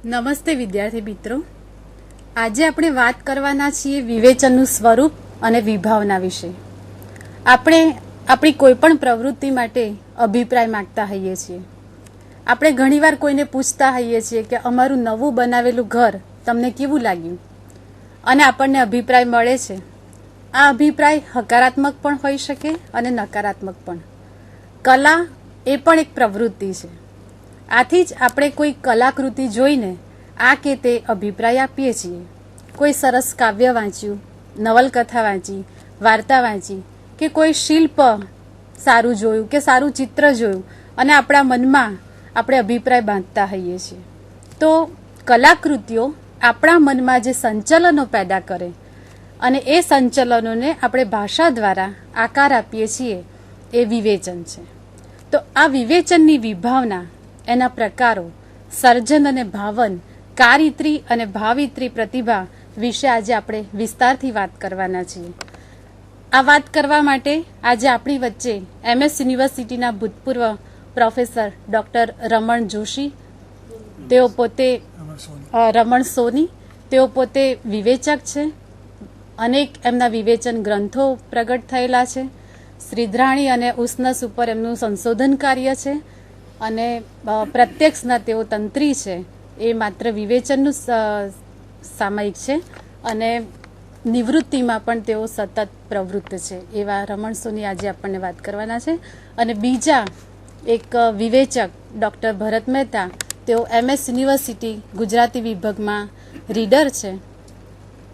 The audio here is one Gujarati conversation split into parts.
નમસ્તે વિદ્યાર્થી મિત્રો, આજે આપણે વાત કરવાના છીએ વિવેચનનું સ્વરૂપ અને વિભાવના વિશે. આપણે આપણી કોઈ પણ પ્રવૃત્તિ માટે અભિપ્રાય માંગતા હોઈએ છીએ. આપણે ઘણીવાર કોઈને પૂછતા હોઈએ છીએ કે અમારું નવું બનાવેલું ઘર તમને કેવું લાગ્યું, અને આપણને અભિપ્રાય મળે છે. આ અભિપ્રાય હકારાત્મક પણ હોઈ શકે અને નકારાત્મક પણ. કલા એ પણ એક પ્રવૃત્તિ છે. આથી જ આપણે કોઈ કલાકૃતિ જોઈને આ કે તે અભિપ્રાય આપીએ છીએ. કોઈ સરસ કાવ્ય વાંચ્યું, નવલકથા વાંચી, વાર્તા વાંચી, કે કોઈ શિલ્પ સારું જોયું કે સારું ચિત્ર જોયું અને આપણા મનમાં આપણે અભિપ્રાય બાંધતા હોઈએ છીએ. તો કલાકૃતિઓ આપણા મનમાં જે સંચલનો પેદા કરે અને એ સંચલનોને આપણે ભાષા દ્વારા આકાર આપીએ છીએ, એ વિવેચન છે. તો આ વિવેચનની વિભાવના, એના પ્રકારો, સર્જન અને ભાવન, કારિત્રી અને ભાવિત્રી પ્રતિભા વિશે આજે આપણે વિસ્તારથી વાત કરવાના છીએ. આ વાત કરવા માટે આજે આપણી વચ્ચે MS યુનિવર્સિટીના ભૂતપૂર્વ પ્રોફેસર ડૉક્ટર રમણ જોશી, તેઓ પોતે રમણ સોની, તેઓ પોતે વિવેચક છે. અનેક એમના વિવેચન ગ્રંથો પ્રગટ થયેલા છે. શ્રીધરાણી અને ઉષ્ણસ ઉપર એમનું સંશોધન કાર્ય છે, અને પ્રત્યક્ષના તેઓ તંત્રી છે. એ માત્ર વિવેચનનું સામયિક છે અને નિવૃત્તિમાં પણ તેઓ સતત પ્રવૃત્ત છે. એવા રમણ સોની આજે આપણને વાત કરવાના છે. અને બીજા એક વિવેચક ડૉક્ટર ભરત મહેતા, તેઓ MS યુનિવર્સિટી ગુજરાતી વિભાગમાં રીડર છે.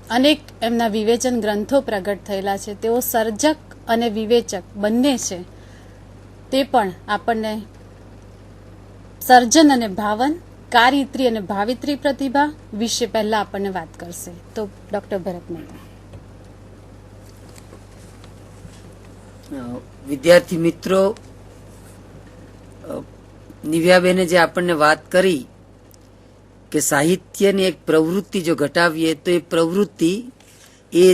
અનેક એમના વિવેચન ગ્રંથો પ્રગટ થયેલા છે. તેઓ સર્જક અને વિવેચક બંને છે. તે પણ આપણને સર્જન અને ભાવન, કારિત્રી અને ભાવિત્રી પ્રતિભા વિશે પહેલા આપણને વાત કરશે. તો ડૉક્ટર ભરત મહેતા. વિદ્યાર્થી મિત્રો, નિવ્યાબેને જે આપણને વાત કરી કે સાહિત્યની એક પ્રવૃત્તિ જો ઘટાવીએ તો એ પ્રવૃત્તિ એ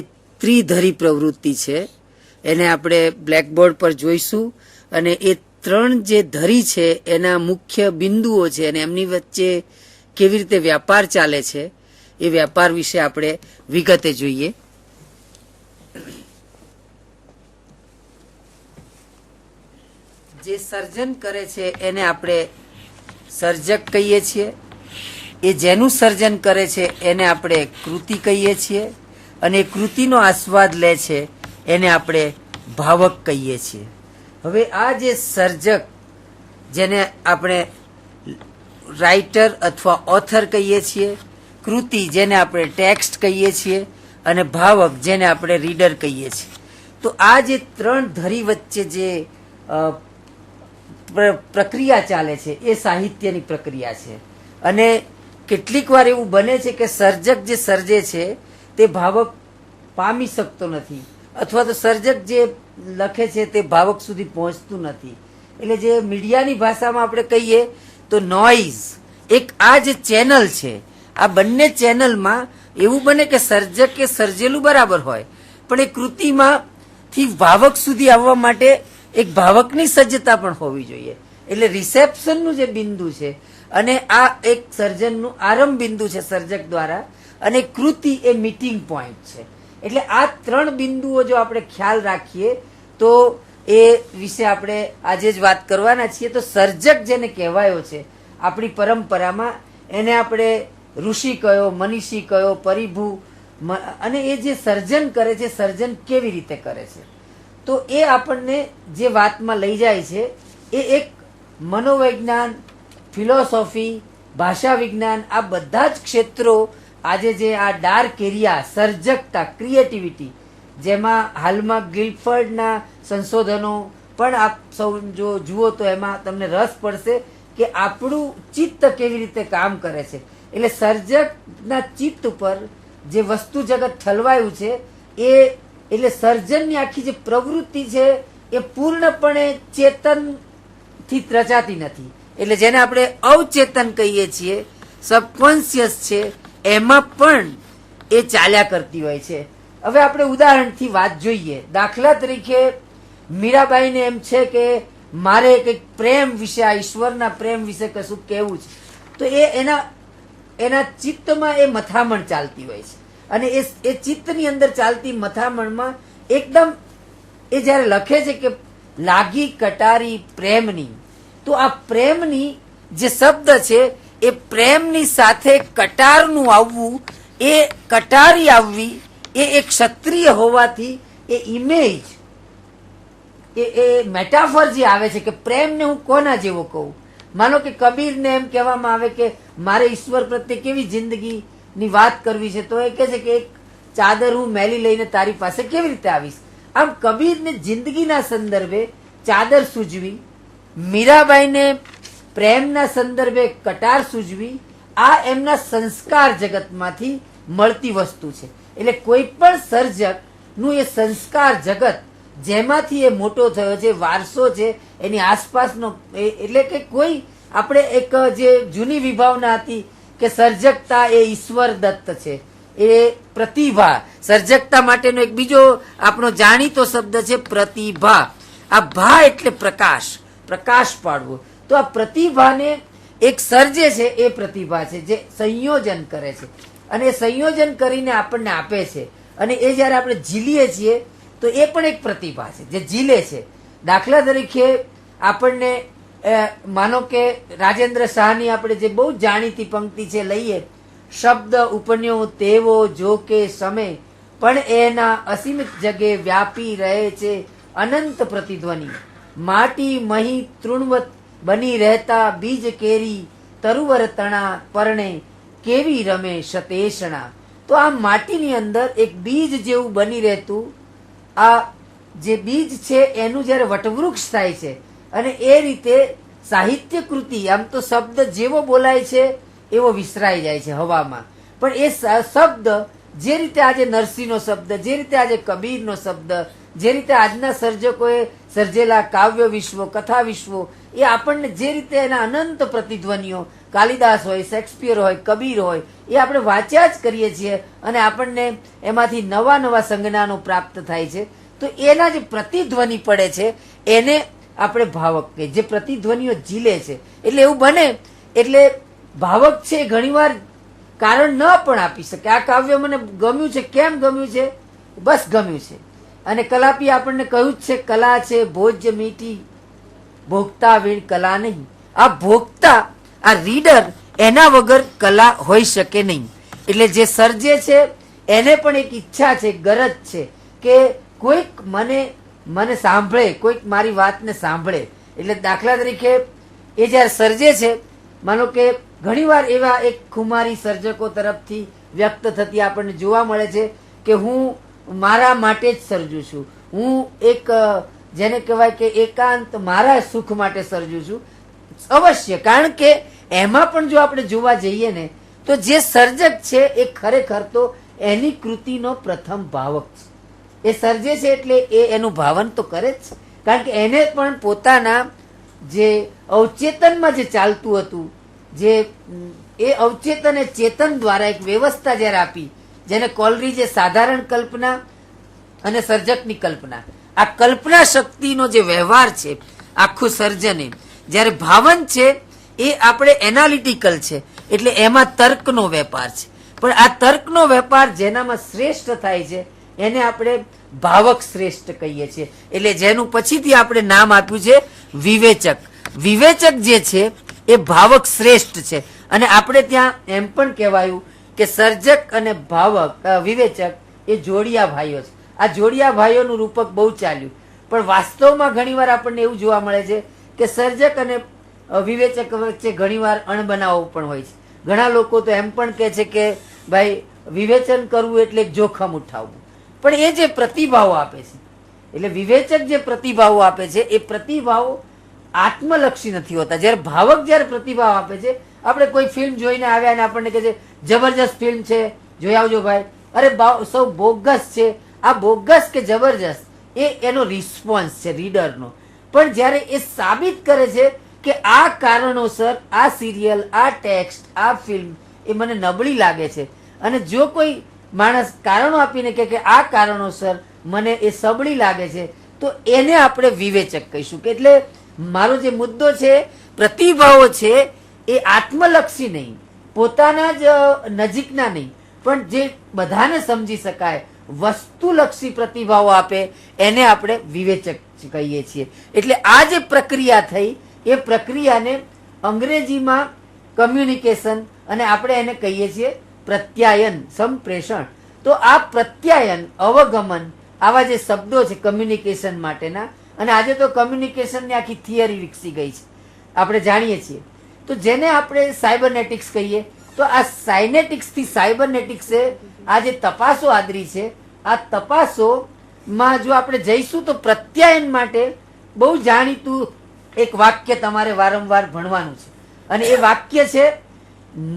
ત્રિધરી પ્રવૃત્તિ છે. એને આપણે બ્લેકબોર્ડ પર જોઈશું, અને એ ત્રણ જે ધરી છે એના મુખ્ય બિંદુઓ છે અને એમની વચ્ચે કેવી રીતે વ્યાપાર ચાલે છે, એ વ્યાપાર વિશે આપણે વિગતે જોઈએ. જે સર્જન કરે છે એને આપણે સર્જક કહીએ છીએ. એ જેનું સર્જન કરે છે એને આપણે કૃતિ કહીએ છીએ, અને કૃતિનો આસ્વાદ લે છે એને આપણે ભાવક કહીએ છીએ. હવે આ જે સર્જક, જેને આપણે રાઇટર અથવા ઓથર કહીએ છીએ, કૃતિ જેને આપણે ટેક્સ્ટ કહીએ છીએ, અને ભાવક જેને આપણે રીડર કહીએ છીએ, તો આ જે ત્રણ ધરી વચ્ચે જે પ્રક્રિયા ચાલે છે એ સાહિત્યની પ્રક્રિયા છે. અને કેટલીક વાર એવું બને છે કે સર્જક જે સર્જે છે તે ભાવક પામી શકતો નથી, અથવા તો સર્જક જે લખે છે તે ભાવક સુધી પહોંચતું નથી. એટલે જે મીડિયાની ભાષામાં આપણે કહીએ તો નોઇઝ, એક આ જે ચેનલ છે, આ બંને ચેનલમાં એવું બને કે સર્જકે સર્જેલું બરાબર હોય, પણ એ કૃતિમાંથી ભાવક સુધી આવવા માટે એક ભાવકની સજ્જતા પણ હોવી જોઈએ. એટલે રિસેપ્શનનું જે બિંદુ છે અને આ એક સર્જનનું આરંભ બિંદુ છે સર્જક દ્વારા, અને કૃતિ એ મીટિંગ પોઈન્ટ છે. એટલે આ ત્રણ બિંદુઓ જો આપણે ખ્યાલ રાખીએ તો એ વિશે આપણે આજે જ વાત કરવાના છીએ. તો સર્જક જેને કહેવાયો છે આપણી પરંપરામાં, એને આપણે ઋષિ કયો, મનીષી કયો, પરિભુ, અને એ જે સર્જન કરે છે, સર્જન કેવી રીતે કરે છે, તો એ આપણને જે વાતમાં લઈ જાય છે એ એક મનોવિજ્ઞાન, ફિલોસોફી, ભાષા વિજ્ઞાન, આ બધા જ ક્ષેત્રો આજે જે આ ડાર્ક એરિયા, સર્જકતા, ક્રિએટિવિટી, જેમાં હાલમાં ગિલ્ફર્ડના સંશોધનો પણ આપ સૌ જો જુઓ તો એમાં તમને રસ પડશે કે આપણું ચિત્ત કેવી રીતે કામ કરે છે. એટલે સર્જકના ચિત્ત ઉપર જે વસ્તુ જગત ઠલવાયું છે એ, એટલે સર્જનની આખી જે પ્રવૃત્તિ છે એ પૂર્ણપણે ચેતનથી રચાતી નથી. એટલે જેને આપણે અવચેતન કહીએ છીએ, સબકોન્શિયસ છે, એમાં પણ એ ચાલ્યા કરતી હોય છે. હવે આપણે ઉદાહરણથી વાત જોઈએ. દાખલા તરીકે મીરાબાઈને એમ છે કે મારે કંઈક પ્રેમ વિશે, આ ઈશ્વરના પ્રેમ વિશે કશું કહેવું છે, તો એ એના એના ચિત્તમાં એ મથામણ ચાલતી હોય છે અને એ ચિત્તની અંદર ચાલતી મથામણમાં એકદમ એ જયારે લખે છે કે લાગી કટારી પ્રેમની, તો આ પ્રેમની જે શબ્દ છે એ પ્રેમની સાથે કટારનું આવવું, એ કટારી આવવી, એ ક્ષત્રિય હોવાથી એ ઇમેજ, એ મેટાફર જે આવે છે કે પ્રેમને હું કોના જેવો કહું. માનો કે કબીરને એમ કહેવામાં આવે કે મારે ઈશ્વર પ્રત્યે કેવી જિંદગીની વાત કરવી છે, તો એ કહે છે કે એક ચાદર હું મેલી લઈને તારી પાસે કેવી રીતે આવીશ. આમ કબીરને જિંદગીના સંદર્ભે ચાદર સૂજવી, મીરાબાઈને પ્રેમના સંદર્ભે કટાર સૂજવી, આ એમના સંસ્કાર જગતમાંથી મળતી વસ્તુ છે. એટલે કોઈ પણ સર્જક નું એ સંસ્કાર જગત જેમાંથી એ મોટો થયો છે, વારસો છે, એની આસપાસનો, એટલે કે કોઈ આપણે એક જે જૂની વિભાવના હતી કે સર્જકતા એ ઈશ્વર દત્ત છે, એ પ્રતિભા, સર્જકતા માટેનો એક બીજો આપણો જાણીતો શબ્દ છે પ્રતિભા. આ ભા એટલે પ્રકાશ, પ્રકાશ પાડવો. તો આ પ્રતિભાને એક સર્જે છે એ પ્રતિભા છે, જે સંયોજન કરે છે અને સંયોજન કરીને આપણને આપે છે. અને એ જયારે આપણે ઝીલીએ છીએ તો એ પણ એક પ્રતિભા છે જે ઝીલે છે. દાખલા તરીકે આપણને માનો કે રાજેન્દ્ર શાહની આપણે જે બહુ જાણીતી પંક્તિ છે લઈએ, શબ્દ ઉપન્યો તેવો જો કે સમય, પણ એના અસીમિત જગે વ્યાપી રહે છે અનંત પ્રતિધ્વનિ. માટી મહી તૃણવત બની રહેતા બીજ કેરી, તરુવર તણા પરણે કેવી રમે શતેષણા. તો આ માટીની અંદર એક બીજ જેવું બની રહેતું આ જે બીજ છે એનું જયારે વટવૃક્ષ થાય છે, અને એ રીતે સાહિત્ય કૃતિ, આમ તો શબ્દ જેવો બોલાય છે એવો વિસરાઈ જાય છે હવામાં, પણ એ શબ્દ જે રીતે આજે નરસિંહનો શબ્દ, જે રીતે આજે કબીરનો શબ્દ, જે રીતે આજના સર્જકોએ સર્જેલા કાવ્ય વિશ્વો, કથા વિશ્વો, એ આપણને જે રીતે એના અનંત પ્રતિધ્વનિઓ, કાલિદાસ હોય, શેક્સપિયર હોય, કબીર હોય, એ આપણે વાંચ્યા જ કરીએ છીએ અને આપણને એમાંથી નવા નવા સંજ્ઞાનો પ્રાપ્ત થાય છે. તો એના જે પ્રતિધ્વનિ પડે છે એને આપણે ભાવક કહીએ, જે પ્રતિધ્વનિઓ ઝીલે છે. એટલે એવું બને, એટલે ભાવક છે ઘણીવાર કારણ ન પણ આપી શકે. આ કાવ્ય મને ગમ્યું છે, કેમ ગમ્યું છે? બસ ગમ્યું છે. અને કલાપી આપણને કહ્યું જ છે, કલા છે ભોજ્ય મીઠી, ભોગતા વીણ કલા નહીં. આ ભોગતા, આ રીડર, એના વગર કલા હોઈ શકે નહીં. એટલે જે સર્જે છે એને પણ એક ઈચ્છા છે, ગરજ છે કે કોઈક મને સાંભળે, કોઈક મારી વાતને સાંભળે. એટલે દાખલા તરીકે એ જયારે સર્જે છે, માનો કે ઘણીવાર એવા એક ખુમારી સર્જકો તરફથી વ્યક્ત થતી આપણને જોવા મળે છે કે હું મારા માટે જ સર્જું છું, હું એક જેને કહેવાય કે એકાંત મારા સુખ માટે સર્જું છું. અવશ્ય, કારણ કે એમાં પણ જો આપણે જોવા જઈએ ને તો જે સર્જક છે એ ખરેખર તો એની કૃતિનો પ્રથમ ભાવક છે. એ સર્જે છે એટલે એ એનું ભાવન તો કરે જ, કારણ કે એને પણ પોતાના જે અવચેતનમાં જે ચાલતું હતું, જે એ અવચેતન એ ચેતન દ્વારા એક વ્યવસ્થા જયારે આપી, જેને કોલરીજે સાધારણ કલ્પના અને સર્જકની કલ્પના, આ કલ્પના શક્તિનો જે વ્યવહાર છે આખું સર્જને, જ્યારે ભાવન છે એ આપણે એનાલિટિકલ છે, એટલે એમાં તર્કનો વેપાર છે. પણ આ તર્કનો વેપાર જેનામાં શ્રેષ્ઠ થાય છે એને આપણે ભાવક શ્રેષ્ઠ કહીએ છીએ. એટલે જેનું પછીથી આપણે નામ આપ્યું છે વિવેચક. વિવેચક જે છે એ ભાવક શ્રેષ્ઠ છે. અને આપણે ત્યાં એમ પણ કહેવાયું કે સર્જક અને ભાવક, વિવેચક એ જોડિયા ભાઈઓ છે. આ જોડિયા ભાઈઓનું રૂપક બહુ ચાલ્યું, પણ વાસ્તવમાં ઘણીવાર આપણને એવું જોવા મળે છે કે સર્જક અને વિવેચક વચ્ચે ઘણીવાર અણબનાવો પણ હોય છે. ઘણા લોકો તો એમ પણ કહે છે કે ભાઈ વિવેચન કરવું એટલે જોખમ ઉઠાવવું. પણ એ જે પ્રતિભાવો આપે છે, એટલે વિવેચક જે પ્રતિભાવો આપે છે એ પ્રતિભાવો આત્મલક્ષી નથી હોતા. જયારે ભાવક જયારે પ્રતિભાવ આપે છે, આપણે કોઈ ફિલ્મ જોઈને આવ્યા અને આપણને કહે છે જબરજસ્ત ફિલ્મ છે, જોઈ આવજો ભાઈ, અરે સૌ બોગસ છે, આ બોગસ કે જબરજસ્ત એ એનો રિસ્પોન્સ છે રીડરનો. પણ જયારે એ સાબિત કરે છે કે આ કારણોસર આ સિરિયલ, આ ટેક્સ્ટ, આ ફિલ્મ એ મને નબળી લાગે છે, અને જો કોઈ માણસ કારણો આપીને કે આ કારણોસર મને એ સબળી લાગે છે, તો એને આપણે વિવેચક કહીશું. કે એટલે મારો જે મુદ્દો છે, પ્રતિભાવો છે એ આત્મલક્ષી નહીં, પોતાના જ નજીકના નહીં પણ જે બધાને સમજી શકાય વસ્તુલક્ષી પ્રતિભાવો આપે એને આપણે વિવેચક કહીએ છીએ. એટલે આ જે પ્રક્રિયા થઈ એ પ્રક્રિયાને અંગ્રેજીમાં કમ્યુનિકેશન અને આપણે એને કહીએ છીએ પ્રત્યાયન, સંપ્રેષણ. તો આ પ્રત્યાયન, અવગમન આવા જે શબ્દો છે કમ્યુનિકેશન માટેના, અને આજે તો કમ્યુનિકેશનની આખી થિયરી વિકસી ગઈ છે આપણે જાણીએ છીએ. તો જેને આપણે સાયબરનેટિક્સ કહીએ, તો આ સાયનેટિક્સ થી સાયબરનેટિક્સે આ જે તપાસો આદરી છે, આ તપાસોમાં જો આપણે જઈશું તો પ્રત્યાયન માટે બહુ જાણીતું એક વાક્ય તમારે વારંવાર ભણવાનું છે, અને એ વાક્ય છે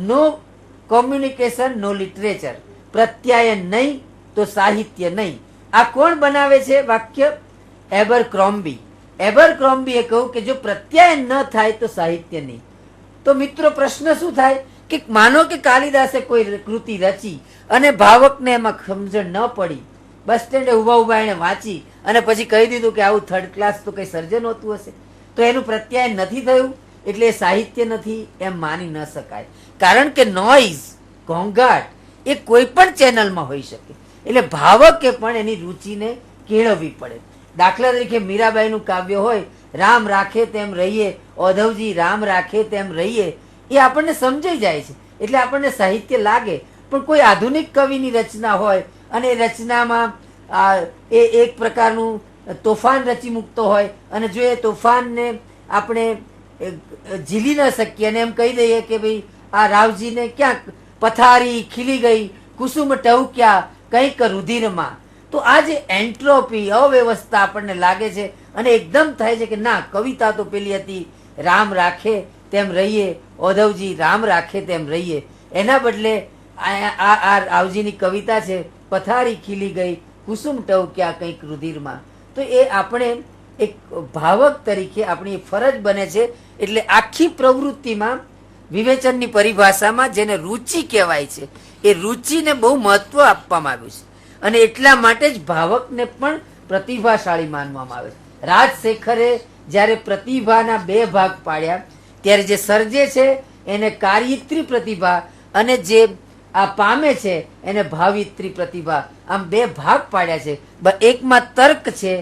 નો કોમ્યુનિકેશન નો લિટરેચર. પ્રત્યાયન નહીં તો સાહિત્ય નહીં. આ કોણ બનાવે છે વાક્ય? એબરક્રોમ્બી. એબરક્રોમ્બીએ કહ્યું કે જો પ્રત્યાયન ન થાય તો સાહિત્ય નહીં. તો મિત્રો પ્રશ્ન શું થાય કે માનો કે કાલિદાસે કોઈ કૃતિ રચી અને ભાવકને એમાં સમજણ ન પડી, બસ સ્ટેન્ડે ઉભા ઉભા એને વાંચી અને પછી કહી દીધું કે આવું થર્ડ ક્લાસ તો કઈ સર્જન હોતું હશે, તો એનું પ્રત્યાયન નથી થયું એટલે એ સાહિત્ય નથી એમ માની ન શકાય. કારણ કે નોઇઝ, ઘોંઘાટ એ કોઈ પણ ચેનલમાં હોઈ શકે. એટલે ભાવકે પણ એની રુચિને કેળવવી પડે. દાખલા તરીકે મીરાબાઈનું કાવ્ય હોય, રામ રાખે તેમ રહીએ, ઓધવજી રામ રાખે તેમ રહીએ, એ આપણને સમજાઈ જાય છે એટલે આપણને સાહિત્ય લાગે. પણ કોઈ આધુનિક કવિની રચના હોય અને એ રચનામાં એ એક પ્રકારનું તોફાન રચી મૂકતો હોય અને જો એ તોફાનને આપણે ઝીલી ન શકીએ અને એમ કહી દઈએ કે ભાઈ આ રાવજીને ક્યાંક પથારી ખીલી ગઈ, કુસુમ ટહુક્યા કંઈક રુધિરમાં, તો આ જે એન્ટ્રોપી, અવ્યવસ્થા આપણને લાગે છે અને એકદમ થાય છે કે ના, કવિતા તો પેલી હતી રામ રાખે તેમ રહીએ, ઓધવજી રામ રાખે તેમ રહીએ. એના બદલે આ રાવજીની કવિતા છે પથારી ખીલી ગઈ, કુસુમ ટહુક્યા કંઈક રુધિરમાં. તો એ આપણે એક ભાવક તરીકે આપણી ફરજ બને છે. એટલે આખી પ્રવૃત્તિમાં વિવેચનની પરિભાષામાં જેને રુચિ કહેવાય છે એ રુચિને બહુ મહત્વ આપવામાં આવ્યું છે, અને એટલા માટે જ ભાવકને પણ પ્રતિભાશાળી માનવામાં આવે છે. રાજશેખરે જ્યારે પ્રતિભાના બે ભાગ પાડ્યા ત્યારે જે સર્જે છે એને કાર્યત્રી પ્રતિભા અને જે આ પામે છે એને ભાવિત્રી પ્રતિભા, આમ બે ભાગ પાડ્યા છે. એકમાં તર્ક છે,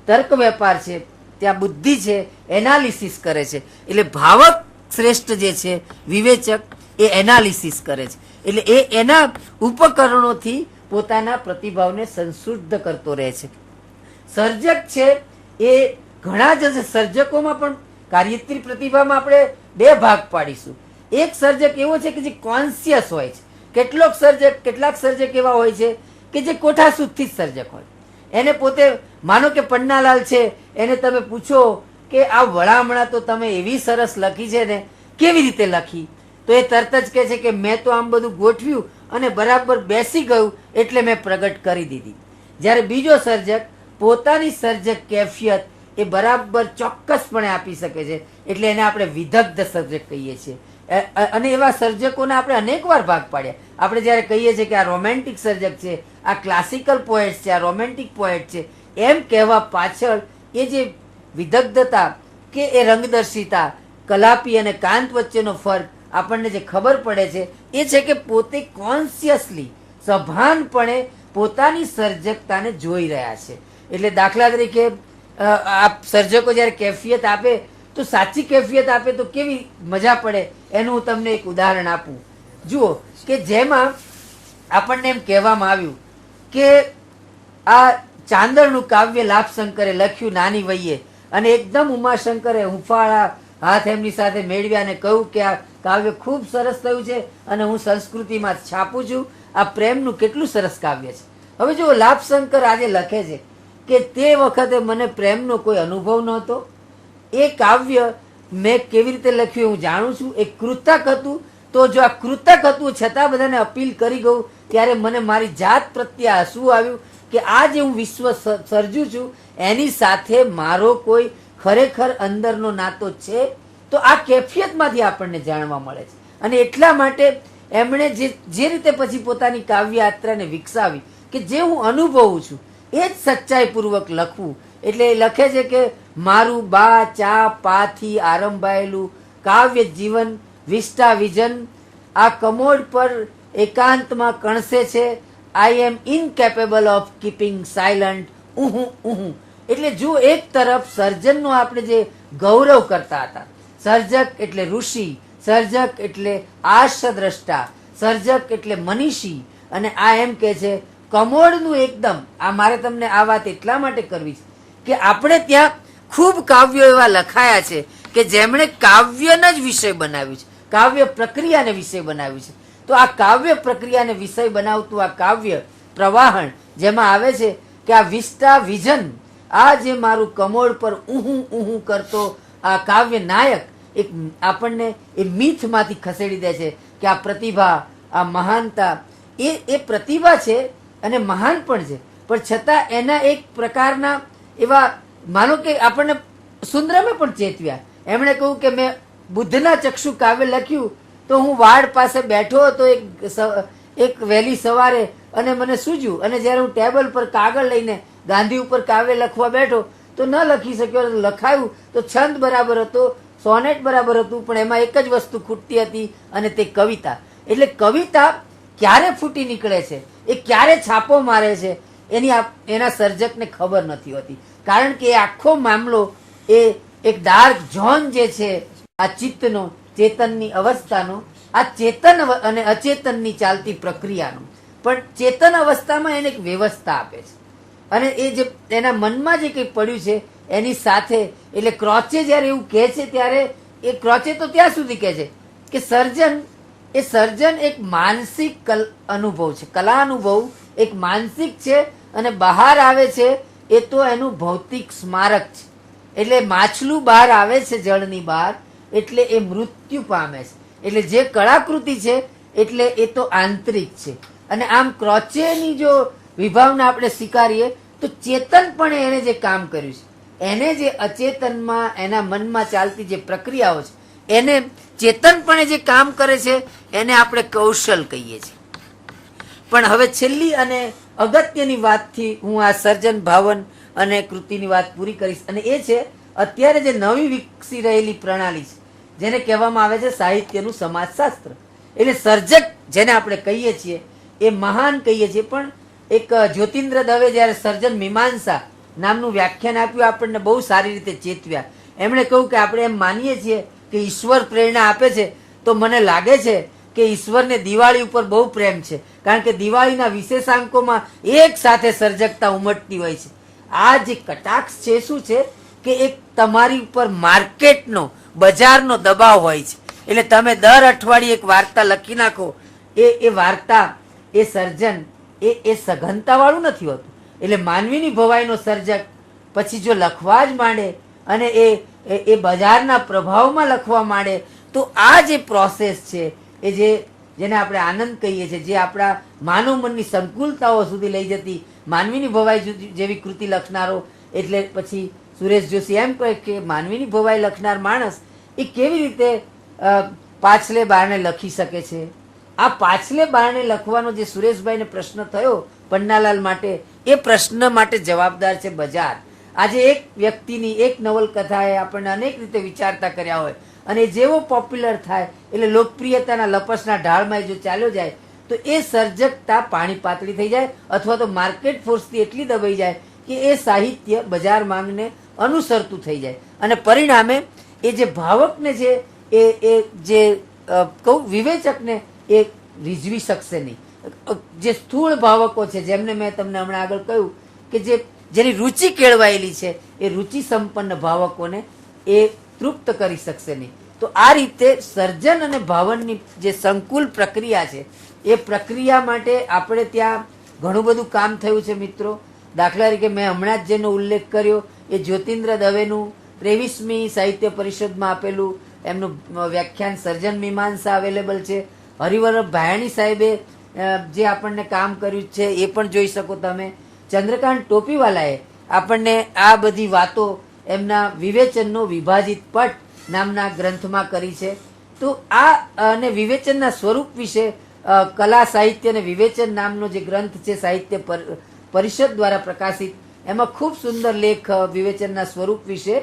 તર્ક વેપાર છે, ત્યાં બુદ્ધિ છે, એનાલિસિસ કરે છે. એટલે ભાવક શ્રેષ્ઠ જે છે વિવેચક એ એનાલિસિસ કરે છે. એટલે એ એના ઉપકરણોથી પોતાના પ્રતિભાવને સંશુદ્ધ કરતો રહે છે. સર્જક છે એ ઘણા જ સર્જકોમાં પણ કાર્યત્રી પ્રતિભામાં આપણે બે ભાગ પાડીશું. એક સર્જક એવો છે કે જે કોન્શિયસ હોય છે. કેટલાક સર્જક એવા હોય છે કે જે કોઠાસૂદથી જ સર્જક હોય. એને પોતે, માનો કે પન્નાલાલ છે, એને તમે પૂછો કે આ વળામણા તો તમે એવી સરસ લખી છે ને, કેવી રીતે લખી? તો એ તરત જ કહે છે કે મેં તો આમ બધું ગોઠવ્યું અને બરાબર બેસી ગયું એટલે મેં પ્રગટ કરી દીધી. જ્યારે બીજો સર્જક પોતાની સર્જક કેફિયત એ બરાબર ચોક્કસપણે આપી શકે છે એટલે એને આપણે વિદગ્ધ સર્જક કહીએ છીએ. અને એવા સર્જકોને આપણે અનેક વાર ભાગ પાડ્યા. આપણે જ્યારે કહીએ છીએ કે આ રોમેન્ટિક સર્જક છે, આ ક્લાસિકલ પોએટ છે, આ રોમેન્ટિક પોએટ છે, એમ કહેવા પાછળ એ જે વિદગ્ધતા કે એ રંગદર્શિતા, કલાપી અને કાંત વચ્ચેનો ફરક આપણને જે ખબર પડે છે એ છે કે પોતે કોન્શિયસલી, સભાનપણે પોતાની સર્જકતાને જોઈ રહ્યા છે. એટલે દાખલા તરીકે આ સર્જકો જ્યારે કેફિયત આપે તો સાચી કેફિયત આપે તો કેવી મજા પડે એનું હું તમને એક ઉદાહરણ આપું. જુઓ કે જેમાં આપણને એમ કહેવામાં આવ્યું કે આ ચાંદરનું કાવ્ય લાભશંકરે લખ્યું નાની વયે, અને એકદમ ઉમાશંકરે હુંફાળા હાથ એમની સાથે મેળવ્યા અને કહ્યું કે આ કાવ્ય ખૂબ સરસ થયું છે અને હું સંસ્કૃતિમાં છાપું છું, આ પ્રેમનું કેટલું સરસ કાવ્ય છે. હવે જો લાભશંકર આજે લખે છે કે તે વખતે મને પ્રેમનો કોઈ અનુભવ નહોતો, એ કાવ્ય મેં કેવી રીતે લખ્યું હું જાણું છું, એ કૃતક હતું. તો જો આ કૃતક હતું છતાં બધાને અપીલ કરી ગયું ત્યારે મને મારી જાત પ્રત્યે હસવું આવ્યું કે આ જે હું વિશ્વ સર્જું છું એની સાથે મારો કોઈ ખરેખર અંદરનો નાતો છે. તો આ કેફિયતમાંથી આપણને જાણવા મળે છે. અને એટલા માટે એમણે જે રીતે પછી પોતાની કાવ્ય યાત્રાને વિકસાવી કે જે હું અનુભવું છું એ જ સચ્ચાઈપૂર્વક લખવું. એટલે એ લખે છે કે મારું બા ચા પાથી આરંભાયેલું કાવ્ય જીવન વિષ્ટા વિજન આ કમોડ પર એકાંતમાં કણસે છે, આઈ એમ ઇનકેપેબલ ઓફ કીપિંગ સાયલન્ટ, એટલે જો એક તરફ સર્જનનો આપણે જે ગૌરવ કરતા હતા, સર્જક એટલે ઋષિ, સર્જક એટલે આર્ષદ્રષ્ટા, સર્જક એટલે મનીષી, અને આ એમ કે છે કમોડનું એકદમ, આ મારે તમને આ વાત એટલા માટે કરવી છે કે આપણે ત્યાં ખૂબ કાવ્યો એવા લખાયા છે કે જેમણે કાવ્યને જ વિષય બનાવ્યું છે, કાવ્ય પ્રક્રિયાને વિષય બનાવ્યું છે. તો આ કાવ્ય પ્રક્રિયાને વિષય બનાવતું આ કાવ્ય પ્રવાહન જેમાં આવે છે કે આ વિસ્ટા વિઝન, આ જે મારું કમોડ પર ઊહું કરતો આ કાવ્ય નાયક એક આપણને એ મીથમાંથી ખસેડી દે છે કે આ પ્રતિભા, આ મહાનતા, એ પ્રતિભા છે અને મહાન પણ છે, પણ છતાં એના એક પ્રકારના એવા, માનો કે આપણને સુંદરમે પણ ચેતવ્યા. એમણે કહ્યું કે મેં બુદ્ધના ચક્ષુ કાવ્ય લખ્યું તો હું વાડ પાસે બેઠો હતો એક વહેલી સવારે અને મને સૂજ્યું, અને જ્યારે હું ટેબલ પર કાગળ લઈને ગાંધી ઉપર કાવ્ય લખવા બેઠો તો ન લખી શક્યો, લખાયું તો છંદ બરાબર હતો, સોનેટ બરાબર હતું, પણ એમાં એક જ વસ્તુ ખૂટતી હતી અને તે કવિતા. એટલે કવિતા ક્યારે ફૂટી નીકળે છે, એ ક્યારે છાપો મારે છે, એના સર્જકને ખબર નથી હોતી. કારણ કે એ આખો મામલો એ એક ડાર્ક ઝોન જે છે આ ચિત્તનો, ચેતનની અવસ્થાનો, આ ચેતન અને અચેતનની ચાલતી પ્રક્રિયાનો, પણ ચેતન અવસ્થામાં એને એક વ્યવસ્થા આપે છે. અને એ જે એના મનમાં જે કંઈ પડ્યું છે એની સાથે, એટલે ક્રોચે જ્યારે એવું કહે છે ત્યારે એ ક્રોચે તો ત્યાં સુધી કહે છે કે સર્જન એક માનસિક અનુભવ છે, કલા અનુભવ એક માનસિક છે, અને બહાર આવે છે એ તો એનું ભૌતિક સ્મારક છે. એટલે માછલું બહાર આવે છે જળની બહાર એટલે એ મૃત્યુ પામે છે. એટલે જે કળાકૃતિ છે એટલે એ તો આંતરિક છે. અને આમ ક્રોચેની જો વિભાવના આપણે સ્વીકારીએ તો ચેતનપણે એને જે કામ કર્યું છે, એને જે અચેતનમાં એના મનમાં ચાલતી જે પ્રક્રિયાઓ છે, એને ચેતનપણે જે કામ કરે છે એને આપણે કૌશલ કહીએ છીએ. પણ હવે છેલ્લી અને અગત્યની વાતથી હું આ સર્જન ભાવન અને કૃતિની વાત પૂરી કરીશ, અને એ છે અત્યારે જે નવી વિકસી રહેલી પ્રણાલી છે જેને કહેવામાં આવે છે સાહિત્યનું સમાજશાસ્ત્ર. એટલે સર્જક જેને આપણે કહીએ છીએ એ મહાન કહીએ છીએ, પણ એક જ્યોતિન્દ્ર દવે જ્યારે સર્જન મીમાંસા નામનું વ્યાખ્યાન આપ્યું આપણને બહુ સારી રીતે ચેતવ્યા. એમણે કહ્યું કે આપણે એમ માનીએ છીએ કે ઈશ્વર પ્રેરણા આપે છે, તો મને લાગે છે કે ઈશ્વરને દિવાળી ઉપર બહુ પ્રેમ છે, કારણ કે દિવાળીના વિશેષાંકોમાં એક સાથે સર્જકતા ઉમટતી હોય છે. આ જે કટાક્ષ છે શું છે કે એક તમારી ઉપર માર્કેટનો, બજારનો દબાવ હોય છે. એટલે તમે દર અઠવાડિયે એક વાર્તા લખી નાખો, એ વાર્તા, એ સર્જન એ સઘનતાવાળું નથી હોતું. એટલે માનવીની ભવાઈનો સર્જક પછી જો લખવા જ માંડે અને એ બજારના પ્રભાવમાં લખવા માંડે તો આ જે પ્રોસેસ છે એ જેને આપણે આનંદ કહીએ છીએ, જે આપણા માનવ મનની સંકુલતાઓ સુધી લઈ જતી માનવીની ભવાઈ જેવી કૃતિ લખનારો, એટલે પછી સુરેશ જોશી એમ કહે કે માનવીની ભવાઈ લખનાર માણસ એ કેવી રીતે પાછલે બારણે લખી શકે છે. આ પાછલે બારણે લખવાનો જે સુરેશભાઈને પ્રશ્ન થયો પન્નાલાલ માટે, એ પ્રશ્ન માટે જવાબદાર છે બજાર. આજે એક વ્યક્તિની એક નવલકથાએ આપણને અનેક રીતે વિચારતા કર્યા હોય અને જેવો પોપ્યુલર થાય એટલે લોકપ્રિયતાના લપસના ઢાળમાં જો ચાલ્યો જાય તો એ સર્જકતા પાણી પાતળી થઈ જાય, અથવા તો માર્કેટ ફોર્સથી એટલી દબાઈ જાય કે એ સાહિત્ય બજાર માંગને અનુસરતું થઈ જાય, અને પરિણામે એ જે ભાવકને છે એ જે કહું વિવેચકને એ રીઝવી શકશે નહીં. જે સ્થૂળ ભાવકો છે, જેમને મેં તમને હમણાં આગળ કહ્યું કે જેની રુચિ કેળવાયેલી છે, એ રુચિ સંપન્ન ભાવકોને એ તૃપ્ત કરી શકશે નહીં. તો આ રીતે સર્જન અને ભાવનની જે સંકુલ પ્રક્રિયા છે એ પ્રક્રિયા માટે આપણે ત્યાં ઘણું બધું કામ થયું છે મિત્રો. દાખલા તરીકે મેં હમણાં જ જેનો ઉલ્લેખ કર્યો એ જ્યોતિન્દ્ર દવેનું 23મી સાહિત્ય પરિષદમાં આપેલું એમનું વ્યાખ્યાન સર્જન મીમાંસા અવેલેબલ છે. હરિવલ્લભ ભાયાણી સાહેબે જે આપણને કામ કર્યું છે એ પણ જોઈ શકો તમે. ચંદ્રકાંત ટોપીવાલાએ આપણને આ બધી વાતો એમના વિવેચનનો વિભાજિત પટ નામના ગ્રંથમાં કરી છે. તો આ અને વિવેચનના સ્વરૂપ વિશે કલા સાહિત્ય અને વિવેચન નામનો જે ગ્રંથ છે સાહિત્ય પરિષદ દ્વારા પ્રકાશિત, એમાં ખૂબ સુંદર લેખ વિવેચનના સ્વરૂપ વિશે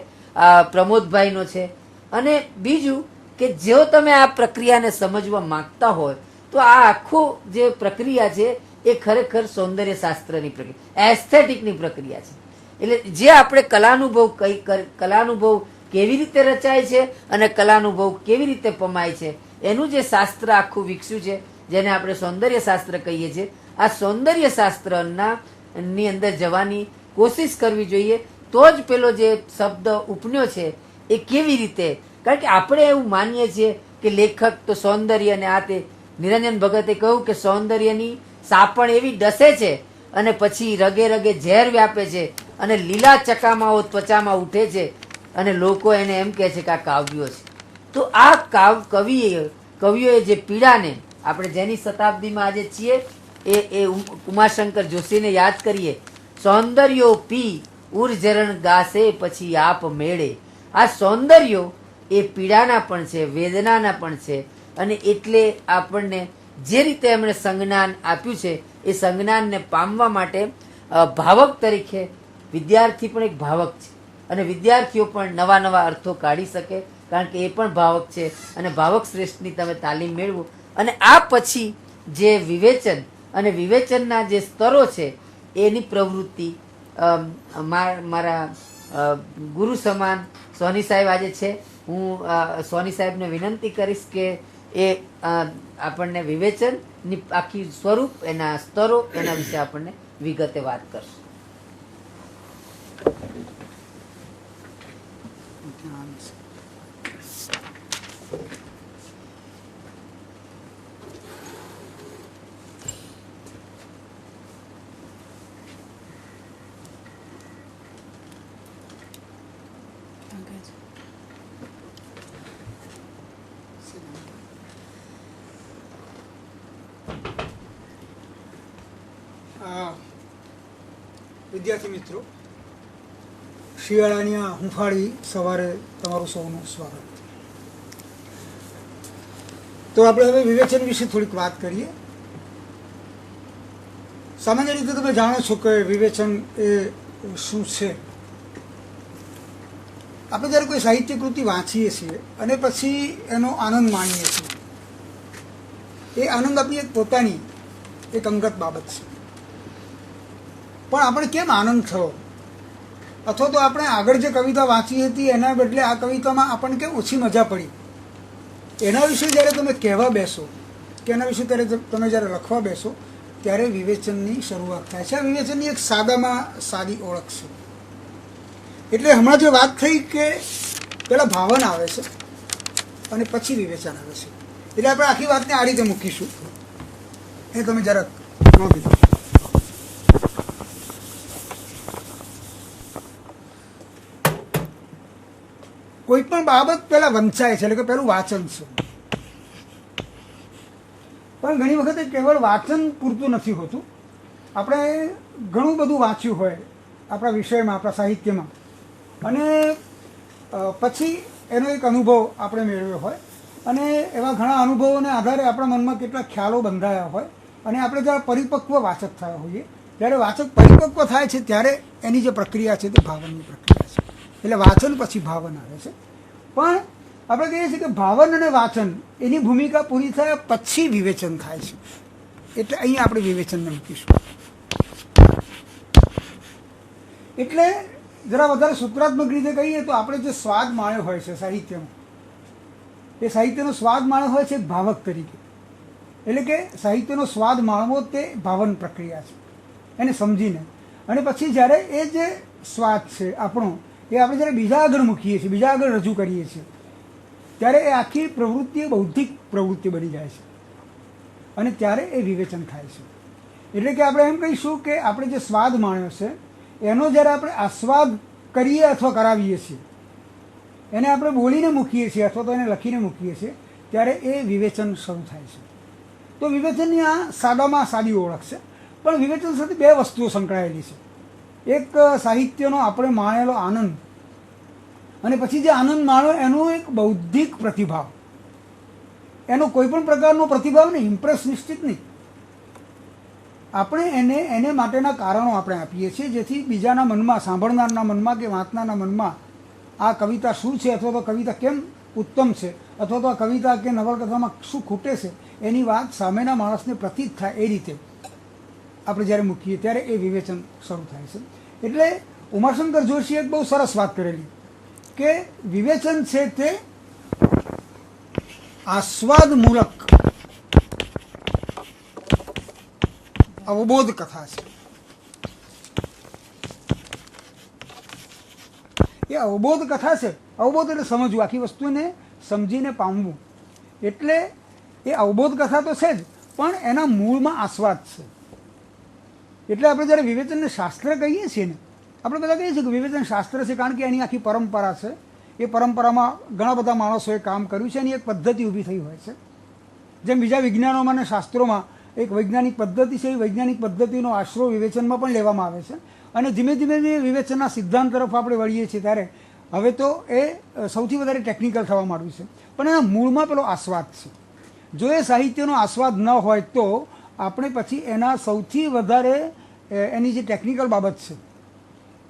પ્રમોદભાઈનો છે. અને બીજું કે જો તમે આ પ્રક્રિયાને સમજવા માંગતા હોય તો આ આખો જે પ્રક્રિયા છે એ ખરેખર સૌંદર્ય શાસ્ત્રની પ્રક્રિયા, એસ્થેટિકની પ્રક્રિયા છે. એટલે જે આપણે કલાનુભવ કેવી રીતે રચાય છે અને કલાનુભવ કેવી રીતે પમાય છે એનું જે શાસ્ત્ર આખું વિકસ્યું છે, જેને આપણે સૌંદર્ય શાસ્ત્ર કહીએ છીએ, આ સૌંદર્ય શાસ્ત્રના ની અંદર જવાની કોશિશ કરવી જોઈએ. તો જ પેલો જે શબ્દ ઉપન્યો છે એ કેવી રીતે, કારણ કે આપણે એવું માનીએ છીએ કે લેખક તો સૌંદર્ય અને આ તે. નિરંજન ભગતે કહ્યું કે સૌંદર્યની સાપણ એવી ડસે છે અને પછી રગે રગે ઝેર વ્યાપે છે અને લીલા ચકામાઓ ત્વચામાં ઉઠે છે અને લોકો એને એમ કહે છે કે આ કાવ્યો છે. તો આ કવિઓએ જે પીડાને આપણે જેની શતાબ્દીમાં આજે છીએ એ ઉમાશંકર જોશીને યાદ કરીએ. સૌંદર્યો પી ઉર્જરણ ગાશે પછી આપ મેળે. આ સૌંદર્યો એ પીડાના પણ છે, વેદનાના પણ છે. અને એટલે આપણને જે રીતે એમણે સંજ્ઞાન આપ્યું છે એ સંજ્ઞાનને પામવા માટે ભાવક તરીકે વિદ્યાર્થી પણ એક ભાવક છે અને વિદ્યાર્થીઓ પણ નવા નવા અર્થો કાઢી શકે, કારણ કે એ પણ ભાવક છે. અને ભાવક શ્રેષ્ઠની તમે તાલીમ મેળવો અને આ પછી જે વિવેચન અને વિવેચનના જે સ્તરો છે એની પ્રવૃત્તિ મારા ગુરુ સમાન સોની સાહેબ આજે છે. હું સોની સાહેબને વિનંતી કરીશ કે એ આપણને વિવેચનની આખી સ્વરૂપ, એના સ્તરો, એના વિશે આપણને વિગતે વાત કરશે. વિદ્યાર્થી મિત્રો, શિયાળાની આ હુંફાળી સવારે તમારું સૌનું સ્વાગત. તો આપણે હવે વિવેચન વિશે થોડીક વાત કરીએ. સામાન્ય રીતે તમે જાણો છો કે વિવેચન એ શું છે. આપણે જ્યારે કોઈ સાહિત્ય કૃતિ વાંચીએ છીએ અને પછી એનો આનંદ માણીએ છીએ, એ આનંદ આપણી એક પોતાની એક અંગત બાબત છે. પણ આપણે કેમ આનંદ થયો, અથવા તો આપણે આગળ જે કવિતા વાંચી હતી એના બદલે આ કવિતામાં આપણને કેમ ઓછી મજા પડી, એના વિશે જ્યારે તમે કહેવા બેસો કે એના વિશે તમે જ્યારે લખવા બેસો ત્યારે વિવેચનની શરૂઆત થાય છે. આ વિવેચનની એક સાદામાં સાદી ઓળખ છે. એટલે હમણાં જે વાત થઈ કે પહેલાં ભાવન આવે છે અને પછી વિવેચન આવે છે, એટલે આપણે આખી વાતને આ રીતે મૂકીશું. એ તમે જરાક નોંધી દો. કોઈ પણ બાબત પહેલા વંચાય છે, એટલે કે પહેલું વાંચન છે. પણ ઘણી વખતે કેવળ વાંચન પૂરતું નથી હોતું. આપણે ઘણું બધું વાંચ્યું હોય આપણા વિષયમાં, આપણા સાહિત્યમાં, અને પછી એનો એક અનુભવ આપણે મેળવ્યો હોય અને એવા ઘણા અનુભવોને આધારે આપણા મનમાં કેટલાક ખ્યાલો બંધાયા હોય અને આપણે જ્યારે પરિપક્વ વાચક થયા હોઈએ, જ્યારે વાચક પરિપક્વ થાય છે ત્યારે એની જે પ્રક્રિયા છે તે ભાવનની પ્રક્રિયા છે. એટલે વાંચન પછી ભાવન આવે છે. પણ આપણે કહીએ છીએ કે ભાવન અને વાંચન એની ભૂમિકા પૂરી થયા પછી વિવેચન થાય છે. એટલે અહીંયા આપણે વિવેચનને મૂકીશું. એટલે જરા વધારે સૂત્રાત્મક રીતે કહીએ તો આપણે જે સ્વાદ માણ્યો હોય છે સાહિત્યમાં, એ સાહિત્યનો સ્વાદ માણ્યો હોય છે એક ભાવક તરીકે. એટલે કે સાહિત્યનો સ્વાદ માણવો તે ભાવન પ્રક્રિયા છે, એને સમજીને. અને પછી જ્યારે એ જે સ્વાદ છે આપણો, એ આપણે જ્યારે બીજા આગળ મૂકીએ છીએ, બીજા આગળ રજૂ કરીએ છીએ, ત્યારે એ આખી પ્રવૃત્તિ બૌદ્ધિક પ્રવૃત્તિ બની જાય છે અને ત્યારે એ વિવેચન થાય છે. એટલે કે આપણે એમ કહીશું કે આપણે જે સ્વાદ માણ્યો છે એનો જ્યારે આપણે આસ્વાદ કરીએ અથવા કરાવીએ છીએ, એને આપણે બોલીને મૂકીએ છીએ અથવા તો એને લખીને મૂકીએ છીએ, ત્યારે એ વિવેચન શરૂ થાય છે. તો વિવેચનની આ સાદામાં સાદી ઓળખ છે. પણ વિવેચન સાથે બે વસ્તુઓ સંકળાયેલી છે. એક સાહિત્યનો આપણે માણેલો આનંદ, અને પછી જે આનંદ માણ્યો એનો એક બૌદ્ધિક પ્રતિભાવ. એનો કોઈ પણ પ્રકારનો પ્રતિભાવ નહીં, ઇમ્પ્રેસ નિશ્ચિત નહીં. આપણે એને માટેના કારણો આપણે આપીએ છીએ, જેથી બીજાના મનમાં, સાંભળનારના મનમાં કે વાંચનારના મનમાં આ કવિતા શું છે અથવા તો કવિતા કેમ ઉત્તમ છે અથવા તો આ કવિતા કે નવલકથામાં શું ખૂટે છે એની વાત સામેના માણસને પ્રતીત થાય એ રીતે આપણે જ્યારે મૂકીએ ત્યારે એ વિવેચન શરૂ થાય છે. એટલે ઉમાશંકર જોશીએ એક બહુ સરસ વાત કરેલી કે વિવેચન છે તે આસ્વાદમૂલક અવબોધ કથા છે. એ અવબોધ કથા છે. અવબોધ એટલે સમજવું, આખી વસ્તુને સમજીને પામવું. એટલે એ અવબોધ કથા તો છે જ, પણ એના મૂળમાં આસ્વાદ છે. એટલે આપણે જ્યારે વિવેચનને શાસ્ત્ર કહીએ છીએ ને, આપણે બધા કહીએ છીએ કે વિવેચન શાસ્ત્ર છે કારણ કે એની આખી પરંપરા છે. એ પરંપરામાં ઘણા બધા માણસોએ કામ કર્યું છે, એની એક પદ્ધતિ ઊભી થઈ હોય છે. જેમ બીજા વિજ્ઞાનોમાં અને શાસ્ત્રોમાં એક વૈજ્ઞાનિક પદ્ધતિ છે, એ વૈજ્ઞાનિક પદ્ધતિનો આશરો વિવેચનમાં પણ લેવામાં આવે છે. અને ધીમે ધીમે વિવેચનના સિદ્ધાંત તરફ આપણે વળીએ છીએ ત્યારે હવે તો એ સૌથી વધારે ટેકનિકલ થવા માંડ્યું છે. પણ એના મૂળમાં પેલો આસ્વાદ છે. જો એ સાહિત્યનો આસ્વાદ ન હોય તો આપણે પછી એના સૌથી વધારે એની જે ટેકનિકલ બાબત છે,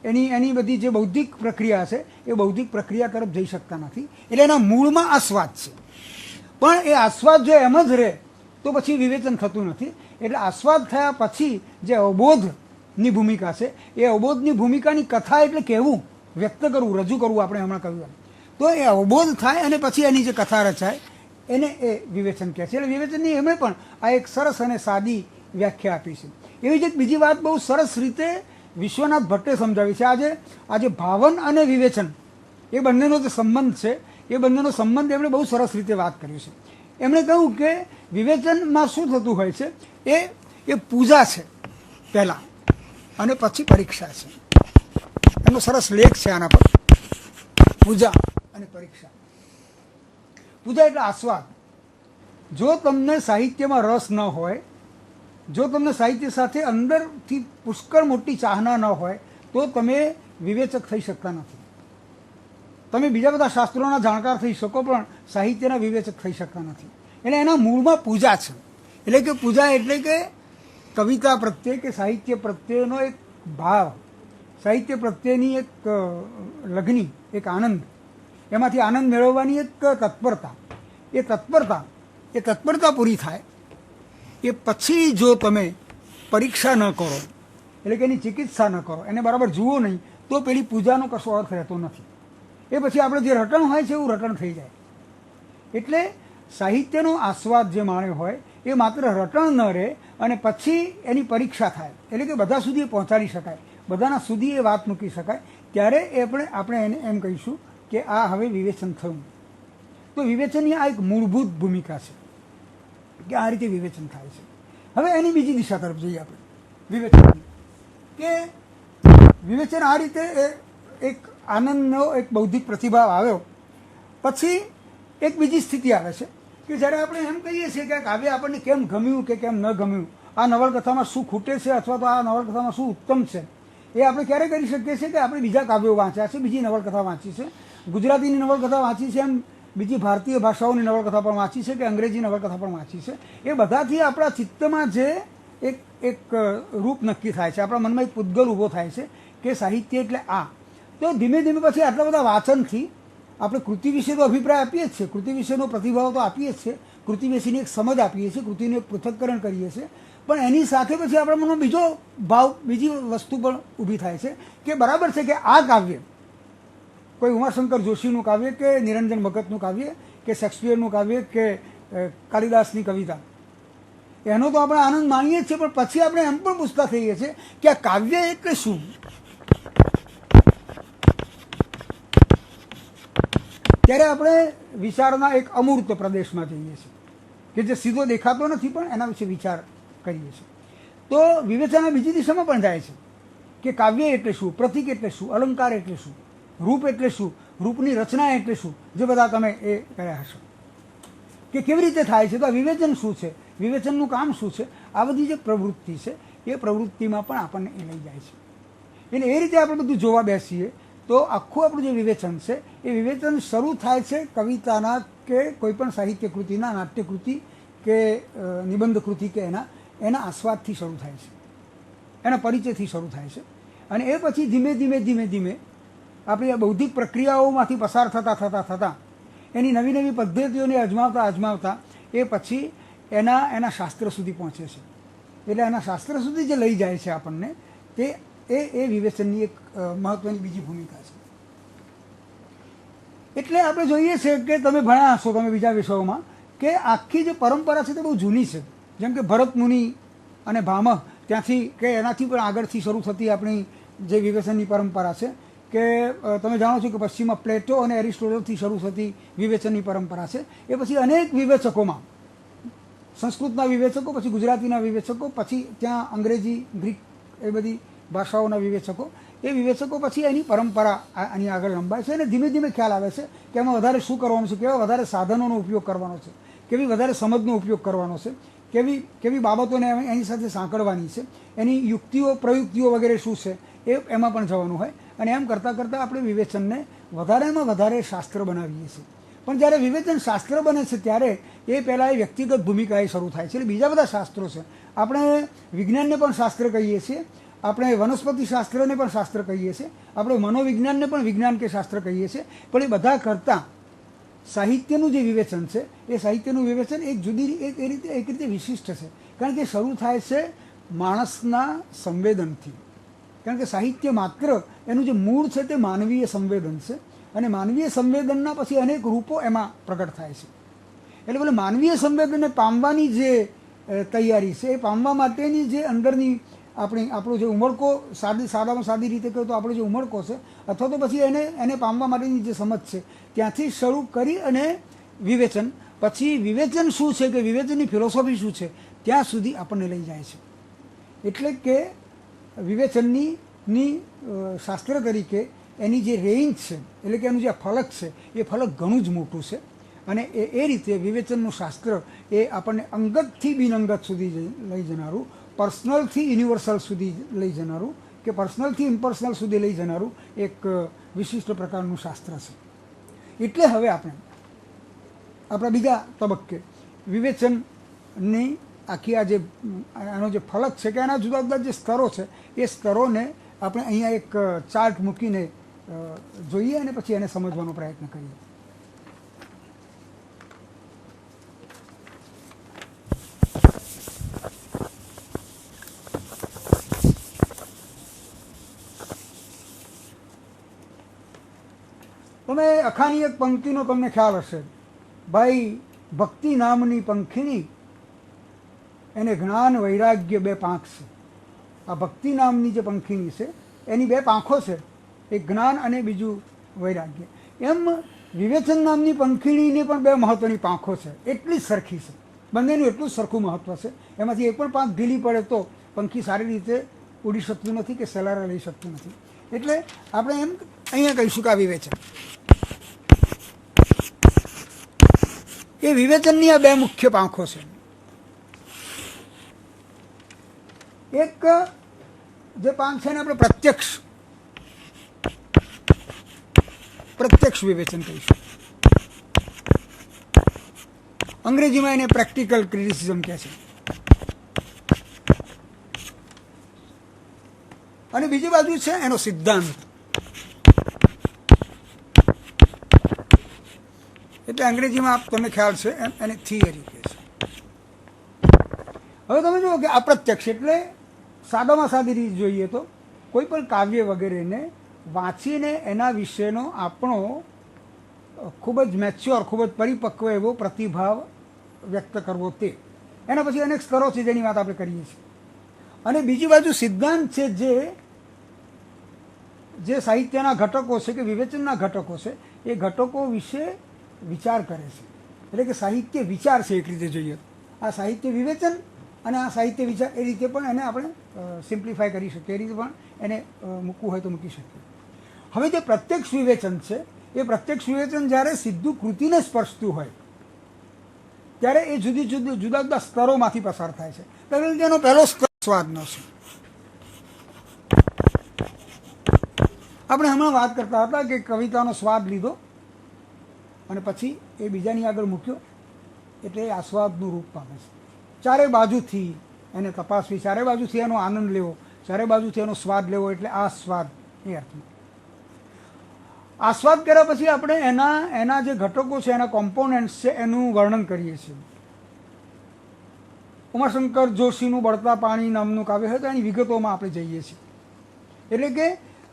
એની બધી જે બૌદ્ધિક પ્રક્રિયા છે, એ બૌદ્ધિક પ્રક્રિયા તરફ જઈ શકતા નથી. એટલે એના મૂળમાં આસ્વાદ છે. પણ એ આસ્વાદ જો એમ જ રહે તો પછી વિવેચન થતું નથી. એટલે આસ્વાદ થયા પછી જે અવબોધની ભૂમિકા છે, એ અવબોધની ભૂમિકાની કથા એટલે કહેવું, વ્યક્ત કરવું, રજૂ કરવું, આપણે હમણાં કહ્યું એમ. તો એ અવબોધ થાય અને પછી એની જે કથા રચાય એને એ વિવેચન કહે છે. એટલે વિવેચનની એમણે પણ આ એક સરસ અને સાદી વ્યાખ્યા આપી છે. એવી જ એક બીજી વાત બહુ સરસ રીતે વિશ્વનાથ ભટ્ટે સમજાવી છે. આજે ભાવન અને વિવેચન એ બંનેનો જે સંબંધ છે, એ બંનેનો સંબંધ એમણે બહુ સરસ રીતે વાત કરી છે. એમણે કહ્યું કે વિવેચનમાં શું થતું હોય છે, એ પૂજા છે પહેલાં અને પછી પરીક્ષા છે. એમનો સરસ લેખ છે આના પર, પૂજા અને પરીક્ષા. પૂજા એટલે આસ્વાદ. જો તમને સાહિત્યમાં રસ ન હોય, જો તમને સાહિત્ય સાથે અંદરથી પુષ્કળ મોટી ચાહના ન હોય તો તમે વિવેચક થઈ શકતા નથી. તમે બીજા બધા શાસ્ત્રોના જાણકાર થઈ શકો પણ સાહિત્યના વિવેચક થઈ શકતા નથી. એટલે એના મૂળમાં પૂજા છે. એટલે કે પૂજા એટલે કે કવિતા પ્રત્યે કે સાહિત્ય પ્રત્યેનો એક ભાવ, સાહિત્ય પ્રત્યેની એક લગ્ની, એક આનંદ, એમાંથી આનંદ મેળવવાની એક તત્પરતા. એ તત્પરતા પૂરી થાય એ પછી જો તમે પરીક્ષા ન કરો, એટલે કે એની ચિકિત્સા ન કરો, એને બરાબર જુઓ નહીં, તો પેલી પૂજાનો કશો અર્થ રહેતો નથી. એ પછી આપણે જે રટણ હોય છે એવું રટણ થઈ જાય. એટલે સાહિત્યનો આસ્વાદ જે માણ્યો હોય એ માત્ર રટણ ન રહે અને પછી એની પરીક્ષા થાય, એટલે કે બધા સુધી એ પહોંચાડી શકાય, બધાના સુધી એ વાત મૂકી શકાય. ત્યારે આપણે એને એમ કહીશું કે આ હવે વિવેચન થયું. તો વિવેચનની આ એક મૂળભૂત ભૂમિકા છે કે આ રીતે વિવેચન થાય છે. હવે એની બીજી દિશા તરફ જઈએ આપણે વિવેચનની, કે વિવેચન આ રીતે એક આનંદનો એક બૌદ્ધિક પ્રતિભાવ આવ્યો પછી એક બીજી સ્થિતિ આવે છે કે જ્યારે આપણે એમ કહીએ છીએ કે કાવ્ય આપણને કેમ ગમ્યું કે કેમ ન ગમ્યું, આ નવલકથામાં શું ખૂટે છે અથવા તો આ નવલકથામાં શું ઉત્તમ છે, એ આપણે ક્યારે કરી શકીએ છીએ કે આપણે બીજા કાવ્યો વાંચ્યા છે, બીજી નવલકથા વાંચી છે, ગુજરાતીની નવલકથા વાંચી છે, એમ બીજી ભારતીય ભાષાઓની નવલકથા પણ વાંચી છે કે અંગ્રેજી નવલકથા પણ વાંચી છે. એ બધાથી આપણા ચિત્તમાં જે એક રૂપ નક્કી થાય છે, આપણા મનમાં એક પૂતગલ ઊભો થાય છે કે સાહિત્ય એટલે આ. તો ધીમે ધીમે પછી આટલા બધા વાંચનથી આપણે કૃતિ વિશે તો અભિપ્રાય આપીએ જ છીએ, કૃતિ વિશેનો પ્રતિભાવ તો આપીએ જ છીએ, કૃતિ વિશેની એક સમજ આપીએ છીએ, કૃતિનું એક પૃથક્કરણ કરીએ છીએ. પણ એની સાથે પછી આપણા મનમાં બીજો ભાવ, બીજી વસ્તુ પણ ઊભી થાય છે કે બરાબર છે કે આ કાવ્ય, કોઈ ઉમાશંકર જોશીનું કાવ્ય કે નિરંજન ભગતનું કાવ્ય કે શેક્સપિયરનું કાવ્ય કે કાલિદાસની કવિતા, એનો તો આપણે આનંદ માણીએ જ છીએ, પણ પછી આપણે એમ પણ પૂછતા થઈએ છીએ કે આ કાવ્ય એટલે શું. ત્યારે આપણે વિચારના એક અમૂર્ત પ્રદેશમાં જઈએ છીએ કે જે સીધો દેખાતો નથી પણ એના વિશે વિચાર કરીએ છીએ. તો વિવેચન બીજી દિશામાં પણ જાય છે કે કાવ્ય એટલે શું, પ્રતીક એટલે શું, અલંકાર એટલે શું, રૂપ એટલે શું, રૂપની રચના એટલે શું, જે બધા તમે એ કર્યા હશો કે કેવી રીતે થાય છે. તો આ વિવેચન શું છે, વિવેચનનું કામ શું છે, આ બધી જે પ્રવૃત્તિ છે એ પ્રવૃત્તિમાં પણ આપણને એ લઈ જાય છે. એટલે એ રીતે આપણે બધું જોવા બેસીએ તો આખું આપણું જે વિવેચન છે એ વિવેચન શરૂ થાય છે કવિતાના કે કોઈ પણ સાહિત્ય કૃતિના, નાટ્યકૃતિ કે નિબંધ કૃતિ કે એના આસ્વાદથી શરૂ થાય છે, એના પરિચયથી શરૂ થાય છે. અને એ પછી ધીમે ધીમે આપણી આ બૌદ્ધિક પ્રક્રિયાઓમાંથી પસાર થતાં એની નવી નવી પદ્ધતિઓને અજમાવતા એ પછી એના શાસ્ત્ર સુધી પહોંચે છે. એટલે એના શાસ્ત્ર સુધી જે લઈ જાય છે આપણને, તે એ વિવેચનની એક મહત્વની બીજી ભૂમિકા છે. એટલે આપણે જોઈએ છે કે તમે ભણ્યા હશો તમે બીજા વિષયોમાં કે આખી જે પરંપરા છે તે બહુ જૂની છે. જેમ કે ભરત મુનિ અને ભામહ ત્યાંથી કે એનાથી પણ આગળથી શરૂ થતી આપણી જે વિવેચનની પરંપરા છે, કે તમે જાણો છો કે પશ્ચિમમાં પ્લેટો અને એરિસ્ટોટલથી શરૂ થતી વિવેચનની પરંપરા છે. એ પછી અનેક વિવેચકોમાં, સંસ્કૃતના વિવેચકો, પછી ગુજરાતીના વિવેચકો, પછી ત્યાં અંગ્રેજી, ગ્રીક, એ બધી ભાષાઓના વિવેચકો, એ વિવેચકો પછી એની પરંપરા આની આગળ લંબાય છે અને ધીમે ધીમે ખ્યાલ આવે છે કે એમાં વધારે શું કરવાનું છે, કેવા વધારે સાધનોનો ઉપયોગ કરવાનો છે, કેવી વધારે સમજનો ઉપયોગ કરવાનો છે, કેવી બાબતોને એની સાથે સાંકળવાની છે, એની યુક્તિઓ પ્રયુક્તિઓ વગેરે શું છે, એ એમાં પણ જવાનું હોય. અને એમ કરતાં કરતાં આપણે વિવેચનને વધારેમાં વધારે શાસ્ત્ર બનાવીએ છીએ. પણ જ્યારે વિવેચન શાસ્ત્ર બને છે ત્યારે એ પહેલાં એ વ્યક્તિગત ભૂમિકાએ શરૂ થાય છે. એટલે બીજા બધા શાસ્ત્રો છે. આપણે વિજ્ઞાનને પણ શાસ્ત્ર કહીએ છીએ, આપણે વનસ્પતિ શાસ્ત્રને પણ શાસ્ત્ર કહીએ છીએ, આપણે મનોવિજ્ઞાનને પણ વિજ્ઞાન કે શાસ્ત્ર કહીએ છીએ. પણ એ બધા કરતાં સાહિત્યનું જે વિવેચન છે, એ સાહિત્યનું વિવેચન એક રીતે વિશિષ્ટ છે. કારણ કે શરૂ થાય છે માણસના સંવેદનથી. કારણ કે સાહિત્ય માત્ર એનું જે મૂળ છે તે માનવીય સંવેદન છે, અને માનવીય સંવેદનના પછી અનેક રૂપો એમાં પ્રગટ થાય છે. એટલે બોલે માનવીય સંવેદનને પામવાની જે તૈયારી છે, એ પામવા માટેની જે અંદરની આપણો જે ઉમળકો, સાદામાં સાદી રીતે કહ્યું તો આપણો જે ઉમળકો છે, અથવા તો પછી એને પામવા માટેની જે સમજ છે, ત્યાંથી શરૂ કરી અને વિવેચન, પછી વિવેચન શું છે કે વિવેચનની ફિલોસોફી શું છે, ત્યાં સુધી આપણને લઈ જાય છે. એટલે કે વિવેચનની શાસ્ત્ર તરીકે એની જે રેન્જ છે, એટલે કે એનું જે ફલક છે, એ ફલક ઘણું જ મોટું છે. અને એ રીતે વિવેચનનું શાસ્ત્ર એ આપણને અંગતથી બિનઅંગત સુધી લઈ જનારું, પર્સનલથી યુનિવર્સલ સુધી લઈ જનારું, કે પર્સનલથી ઇમ્પર્સનલ સુધી લઈ જનારું એક વિશિષ્ટ પ્રકારનું શાસ્ત્ર છે. એટલે હવે આપણે આપણા બીજા તબક્કે વિવેચનની આખી આ જે આનો જે ફલક છે કે એના જુદા જુદા જે સ્તરો છે, એ સ્તરોને આપણે અહીંયા એક ચાર્ટ મૂકીને જોઈએ અને પછી એને સમજવાનો પ્રયત્ન કરીએ. તમે અખાની એક પંક્તિનો તમને ખ્યાલ હશે, ભાઈ ભક્તિ નામની પંખીની એને જ્ઞાન વૈરાગ્ય બે પાંખ છે. આ ભક્તિ નામની જે પંખીની છે એની બે પાંખો છે, એક જ્ઞાન અને બીજું વૈરાગ્ય. એમ વિવેચન નામની પંખીણીની પણ બે મહત્વની પાંખો છે, એટલી જ સરખી છે, બંનેનું એટલું જ સરખું મહત્વ છે. એમાંથી એક પણ પાંખ ઢીલી પડે તો પંખી સારી રીતે ઉડી શકતું નથી કે સેલારા લઈ શકતું નથી. એટલે આપણે એમ અહીંયા કહીશું કે આ વિવેચન, એ વિવેચનની આ બે મુખ્ય પાંખો છે. એક જે પાંખ છે ને આપણે પ્રત્યક્ષ વિવેચન કહીશું. અંગ્રેજીમાં એને પ્રેક્ટિકલ ક્રિટિસિઝમ કહે છે. અને બીજી બાજુ છે એનો સિદ્ધાંત, એટલે અંગ્રેજીમાં તમને ખ્યાલ છે એને થિયરી કહે છે. હવે તમે જુઓ કે અપ્રત્યક્ષ એટલે સાદામાં સાદી રીતે જોઈએ તો કોઈ પણ કાવ્ય વગેરેને વાંચીને એના વિશેનો આપણો ખૂબ જ મેચ્યોર, ખૂબ જ પરિપક્વ એવો પ્રતિભાવ વ્યક્ત કરવો, તે એના પછી અનેક સ્તરો છે જેની વાત આપણે કરીએ છીએ. અને બીજી બાજુ સિદ્ધાંત છે, જે સાહિત્યના ઘટકો છે કે વિવેચનના ઘટકો છે, એ ઘટકો વિશે વિચાર કરે છે. એટલે કે સાહિત્ય વિચાર છે એક રીતે જોઈએ. આ સાહિત્ય વિવેચન અને આ સાહિત્ય વિચાર, એ રીતે પણ એને આપણે સિમ્પ્લિફાય કરી શકીએ, એ રીતે પણ એને મૂકવું હોય તો મૂકી શકીએ. હવે જે પ્રત્યક્ષ વિવેચન છે, એ પ્રત્યક્ષ વિવેચન જ્યારે સીધું કૃતિને સ્પર્શતું હોય ત્યારે એ જુદા જુદા સ્તરોમાંથી પસાર થાય છે. તેનો પહેલો સ્તર સ્વાદનો છે. આપણે હમણાં વાત કરતા હતા કે કવિતાનો સ્વાદ લીધો અને પછી એ બીજાની આગળ મૂક્યો એટલે એ આસ્વાદનું રૂપ પામે છે. ચારે બાજુથી એને તપાસવી, ચારે બાજુથી એનો આનંદ લેવો, ચારે બાજુથી એનો સ્વાદ લેવો, એટલે આ સ્વાદ એ અર્થમાં. આસ્વાદ કર્યા પછી આપણે એના જે ઘટકો છે, એના કોમ્પોનન્ટ્સ છે, એનું વર્ણન કરીએ છીએ. ઉમાશંકર જોશીનું બળતા પાણી નામનું કાવ્ય હોય તો એની વિગતોમાં આપણે જઈએ છીએ. એટલે કે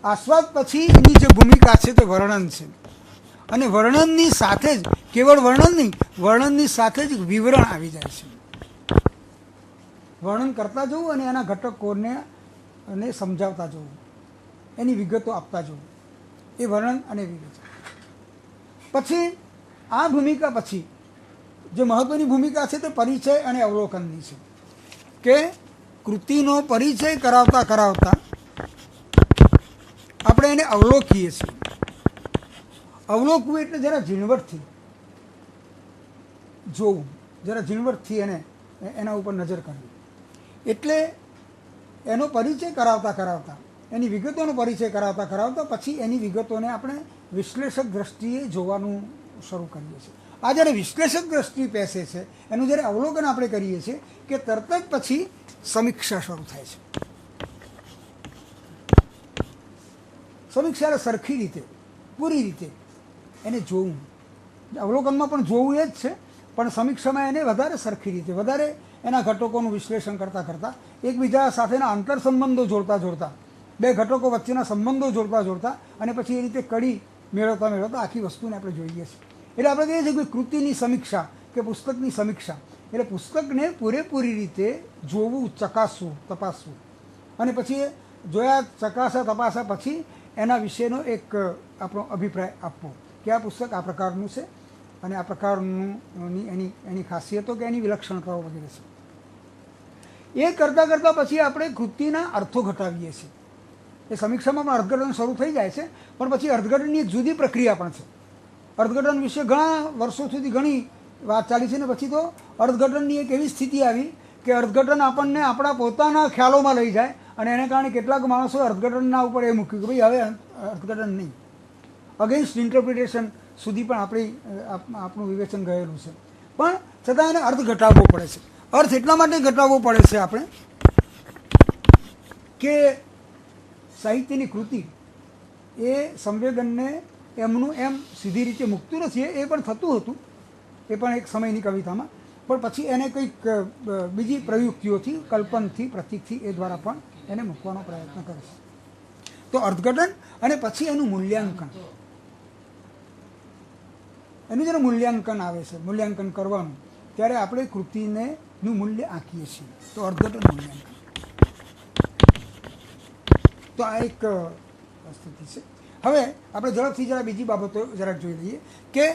આસ્વાદ પછી એની જે ભૂમિકા છે તે વર્ણન છે, અને વર્ણનની સાથે જ કેવળ વર્ણન નહીં, વર્ણનની સાથે જ વિવરણ આવી જાય છે. વર્ણન કરતા જવું અને એના ઘટકોને અને સમજાવતા જવું, એની વિગતો આપતા જવું, એ વર્ણન અને વિગત. પછી આ ભૂમિકા પછી જે મહત્વની ભૂમિકા છે તે પરિચય અને અવલોકનની છે. કે કૃતિનો પરિચય કરાવતા કરાવતા આપણે એને અવલોકીએ છીએ. અવલોકવું એટલે જરા ઝીણવટથી જોવું, જરા ઝીણવટથી એના ઉપર નજર કરવી. એટલે એનો પરિચય કરાવતા કરાવતા, એની વિગતોનો પરિચય કરાવતા કરાવતા પછી એની વિગતોને આપણે વિશ્લેષક દ્રષ્ટિએ જોવાનું શરૂ કરીએ છીએ. આ જ્યારે વિશ્લેષક દ્રષ્ટિ બેસે છે, એનું જ્યારે અવલોકન આપણે કરીએ છીએ કે તરત જ પછી સમીક્ષા શરૂ થાય છે. સમીક્ષા સરખી રીતે, પૂરી રીતે એને જોવું. અવલોકનમાં પણ જોવું એ જ છે, પણ સમીક્ષામાં એને વધારે સરખી રીતે, વધારે એના ઘટકોનું વિશ્લેષણ કરતાં કરતાં, એકબીજા સાથેના આંતર સંબંધો જોડતા જોડતા, બે ઘટકો વચ્ચેના સંબંધો જોડતા જોડતા, અને પછી એ રીતે કડી મેળવતા મેળવતા આખી વસ્તુને આપણે જોઈએ છીએ. એટલે આપણે કહીએ છીએ કે કૃતિની સમીક્ષા કે પુસ્તકની સમીક્ષા એટલે પુસ્તકને પૂરેપૂરી રીતે જોવું, ચકાસવું, તપાસવું, અને પછી જોયા, ચકાસા, તપાસા પછી એના વિશેનો એક આપણો અભિપ્રાય આપવો કે આ પુસ્તક આ પ્રકારનું છે અને આ પ્રકારનું એની ખાસિયતો કે એની વિલક્ષણતાઓ વગેરે છે. એ કરતાં કરતાં પછી આપણે કૃતિના અર્થો ઘટાવીએ છીએ. એ સમીક્ષામાં પણ અર્થઘટન શરૂ થઈ જાય છે, પણ પછી અર્થઘટનની એક જુદી પ્રક્રિયા પણ છે. અર્થઘટન વિશે ઘણા વર્ષો સુધી ઘણી વાત ચાલી છે, ને પછી તો અર્થઘટનની એક એવી સ્થિતિ આવી કે અર્થઘટન આપણને આપણા પોતાના ખ્યાલોમાં લઈ જાય, અને એને કારણે કેટલાક માણસોએ અર્થઘટનના ઉપર એ મૂક્યું કે ભાઈ હવે અર્થઘટન નહીં, અગેન્સ્ટ ઇન્ટરપ્રિટેશન સુધી પણ આપણું વિવેચન ગયેલું છે. પણ છતાં એને અર્થ ઘટાડવો પડે છે. અર્થ એટલા માટે ઘટાડવો પડે છે આપણે કે સાહિત્યની કૃતિ એ સંવેદનને એમનું એમ સીધી રીતે મૂકતું નથી. એ પણ થતું હતું, એ પણ એક સમયની કવિતામાં, પણ પછી એને કંઈક બીજી પ્રયુક્તિઓથી, કલ્પનથી, પ્રતીકથી એ દ્વારા પણ એને મૂકવાનો પ્રયત્ન કરે છે. તો અર્થઘટન અને પછી એનું મૂલ્યાંકન, એનું જ્યારે મૂલ્યાંકન આવે છે, મૂલ્યાંકન કરવાનું, ત્યારે આપણે કૃતિનું મૂલ્ય આંકીએ છીએ. તો અર્થઘટન, મૂલ્યાંકન, તો આ એક સ્થિતિ છે. હવે આપણે ઝડપથી જરા બીજી બાબતો જરાક જોઈ લઈએ કે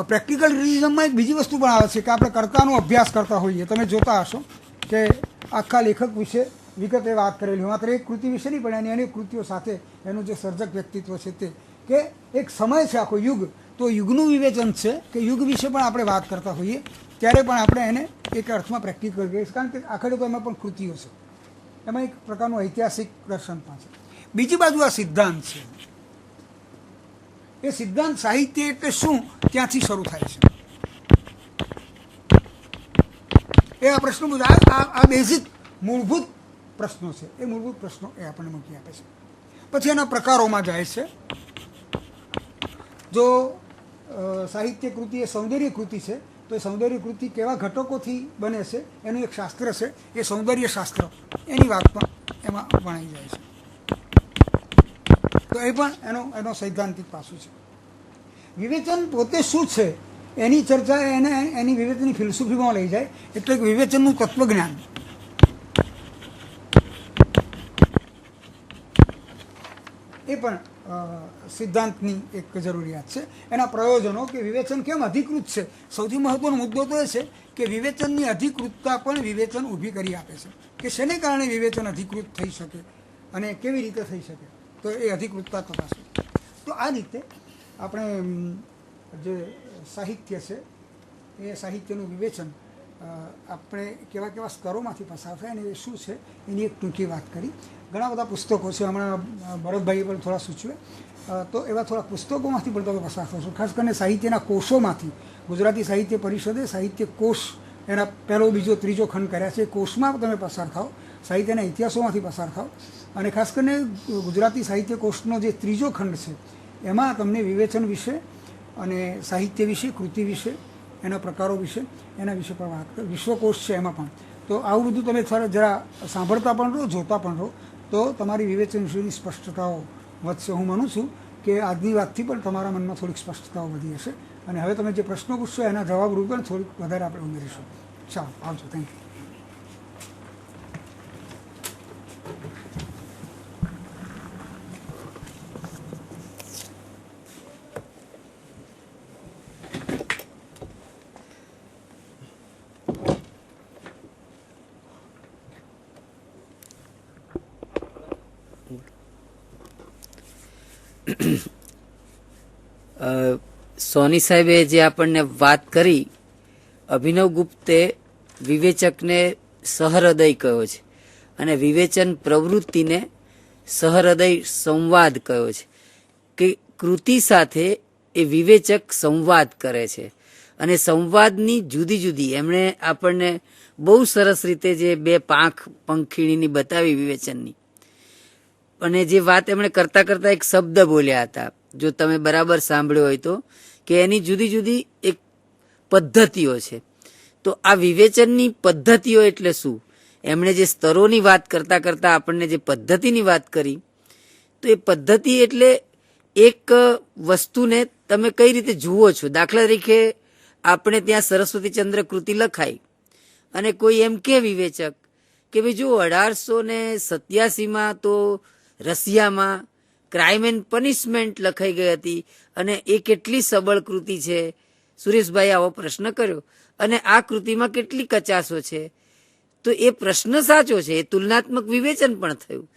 પ્રેક્ટિકલ રિવિઝનમાં એક બીજી વસ્તુ પણ આવે છે કે આપણે કર્તાનો અભ્યાસ કરતા હોઈએ. તમે જોતા હશો કે આખા લેખક વિશે વિગતે વાત કરેલી, માત્ર એક કૃતિ વિશે નહીં પણ એની અનેક કૃતિઓ સાથે એનું જે સર્જક વ્યક્તિત્વ છે તે, કે એક સમય છે, આખો યુગ, તો યુગનું વિવેચન છે કે યુગ વિશે પણ આપણે વાત કરતા હોઈએ ત્યારે પણ આપણે એને એક અર્થમાં પ્રેક્ટિકલ કહીએ છીએ, કારણ કે આખરે તો એમાં પણ કૃતિઓ છે, એમાં એક પ્રકારનું ઐતિહાસિક દર્શન પણ છે. બીજી બાજુ આ સિદ્ધાંત છે. એ સિદ્ધાંત સાહિત્ય એટલે શું, ત્યાંથી શરૂ થાય છે. એ આ પ્રશ્નો આ બેઝિક મૂળભૂત પ્રશ્નો છે. એ મૂળભૂત પ્રશ્નો એ આપણને મૂકી આપે છે. પછી એના પ્રકારોમાં જાય છે. જો સાહિત્ય કૃતિ એ સૌંદર્ય કૃતિ છે, તો એ સૌંદર્ય કૃતિ કેવા ઘટકોથી બને છે એનું એક શાસ્ત્ર છે, એ સૌંદર્ય શાસ્ત્ર, એની વાત પણ એમાં વણાઈ જાય છે. તો એ પણ એનો સૈદ્ધાંતિક પાસું છે. વિવેચન પોતે શું છે એની ચર્ચા એની વિવેચનની ફિલોસોફીમાં લઈ જાય, એટલે કે વિવેચનનું તત્વજ્ઞાન. એ પણ સિદ્ધાંતની એક જરૂરિયાત છે. એના પ્રયોજનો કે વિવેચન કેમ અધિકૃત છે. સૌથી મહત્વનો મુદ્દો તો એ છે કે વિવેચનની અધિકૃતતા પણ વિવેચન ઊભી કરી આપે છે, કે શેને કારણે વિવેચન અધિકૃત થઈ શકે અને કેવી રીતે થઈ શકે, તો એ અધિકૃતતા તપાસવી. તો આ રીતે આપણે જે સાહિત્ય છે એ સાહિત્યનું વિવેચન આપણે કેવા કેવા સ્તરોમાંથી પસાર થાય અને એ શું છે એની એક ટૂંકી વાત કરી. ઘણા બધા પુસ્તકો છે, હમણાં ભરતભાઈએ પણ થોડા સૂચવે, તો એવા થોડા પુસ્તકોમાંથી પણ તમે પસાર થશો. ખાસ કરીને સાહિત્યના કોષોમાંથી ગુજરાતી સાહિત્ય પરિષદે સાહિત્ય કોષ એના પહેલો, બીજો, ત્રીજો ખંડ કર્યા છે. એ કોષમાં તમે પસાર થાઓ, સાહિત્યના ઇતિહાસોમાંથી પસાર થાઓ, અને ખાસ કરીને ગુજરાતી સાહિત્ય કોષનો જે ત્રીજો ખંડ છે એમાં તમને વિવેચન વિશે અને સાહિત્ય વિશે, કૃતિ વિશે, એના પ્રકારો વિશે, એના વિશે પણ વાત કરી. વિશ્વકોશ છે એમાં પણ. તો આવું બધું તમે જરા સાંભળતા પણ રહો, જોતા પણ રહો, તો તમારી વિવેચન વિશેની સ્પષ્ટતાઓ વધશે. હું માનું છું કે આજની વાતથી પણ તમારા મનમાં થોડીક સ્પષ્ટતાઓ વધી હશે. અને હવે તમે જે પ્રશ્નો પૂછશો એના જવાબ રૂપે પણ થોડીક વધારે આપણે ઉમેરીશું. ચાલો, આવજો. Thank you. સોની સાહેબે જે આપણને વાત કરી, અભિનવ ગુપ્તે વિવેચકને સહૃદય કહ્યો છે અને વિવેચન પ્રવૃત્તિને સહૃદય સંવાદ કહ્યો છે કે કૃતિ સાથે એ વિવેચક સંવાદ કરે છે. અને સંવાદની જુદી જુદી એમણે આપણને બહુ સરસ રીતે જે બે પંખીણીની બતાવી વિવેચનની, અને જે વાત એમણે કરતા કરતા એક શબ્દ બોલ્યા હતા, જો તમે બરાબર સાંભળ્યો હોય તો, કે એની જુદી જુદી એક પદ્ધતિઓ છે. તો આ વિવેચનની પદ્ધતિઓ એટલે શું? એમણે જે સ્તરોની વાત કરતા કરતા આપણને જે પદ્ધતિની વાત કરી, તો એ પદ્ધતિ એટલે એક વસ્તુને તમે કઈ રીતે જુઓ છો. દાખલા તરીકે આપણે ત્યાં સરસ્વતીચંદ્ર કૃતિ લખાઈ અને કોઈ એમ કે વિવેચક કે ભાઈ જો 1887માં તો રશિયામાં ક્રાઇમ એન્ડ પનિશમેન્ટ લખાઈ ગઈ હતી અને એ કેટલી સબળ કૃતિ છે. સુરેશભાઈ આવો પ્રશ્ન કર્યો અને આ કૃતિમાં કેટલી કચાશો છે. તો એ પ્રશ્ન સાચો છે, એ તુલનાત્મક વિવેચન પણ થયું.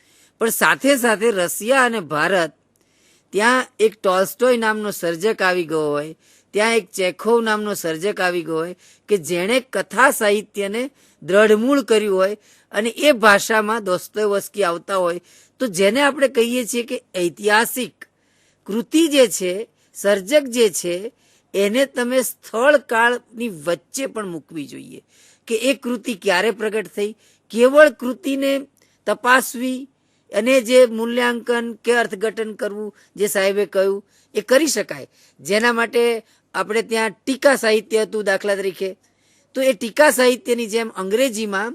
પણ સાથે સાથે રશિયા અને ભારત, ત્યાં એક ટોલ્સ્ટોય નામનો સર્જક આવી ગયો હોય, ત્યાં એક ચેખોવ નામનો સર્જક આવી ગયો હોય કે જેણે કથા સાહિત્યને દ્રઢમૂળ કર્યું હોય અને એ ભાષામાં દોસ્તોયવસ્કી આવતા હોય, તો જેને આપણે કહીએ છીએ કે ઐતિહાસિક કૃતિ જે છે, સર્જક જે છે, એને તમે સ્થળ કાળની વચ્ચે પણ મૂકવી જોઈએ કે એ કૃતિ ક્યારે પ્રગટ થઈ. કેવળ કૃતિને તપાસવી અને જે મૂલ્યાંકન કે અર્થઘટન કરવું જે સાહેબે કહ્યું એ કરી શકાય. જેના માટે આપણે ત્યાં ટીકા સાહિત્ય હતું દાખલા તરીકે. તો એ ટીકા સાહિત્યની જેમ અંગ્રેજીમાં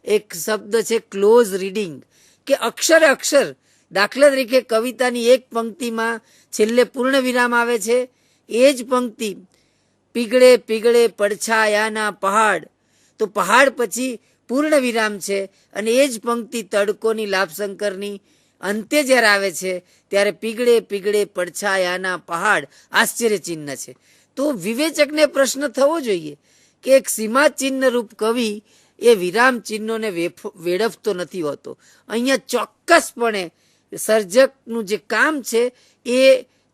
એક શબ્દ છે ક્લોઝ રીડિંગ, કે અક્ષરે અક્ષર, દાખલા તરીકે કવિતાની એક પંક્તિમાં છેલ્લે પૂર્ણ વિરામ આવે છે, એ જ પંક્તિ પીગળે પીગળે પડછાયાના પહાડ, તો પહાડ પછી પૂર્ણ વિરામ છે અને એ જ પંક્તિ તડકોની લાભશંકરની અંતે જ્યારે આવે છે ત્યારે પીગળે પીગળે પડછાયાના પહાડ આશ્ચર્યચિહ્ન છે. તો વિવેચકને પ્રશ્ન થવો જોઈએ કે એક સીમા ચિહ્ન રૂપ કવિ એ વિરામ ચિહ્નોને વેડફતો નથી હોતો. અહીંયા ચોક્કસપણે સર્જકનું જે કામ છે એ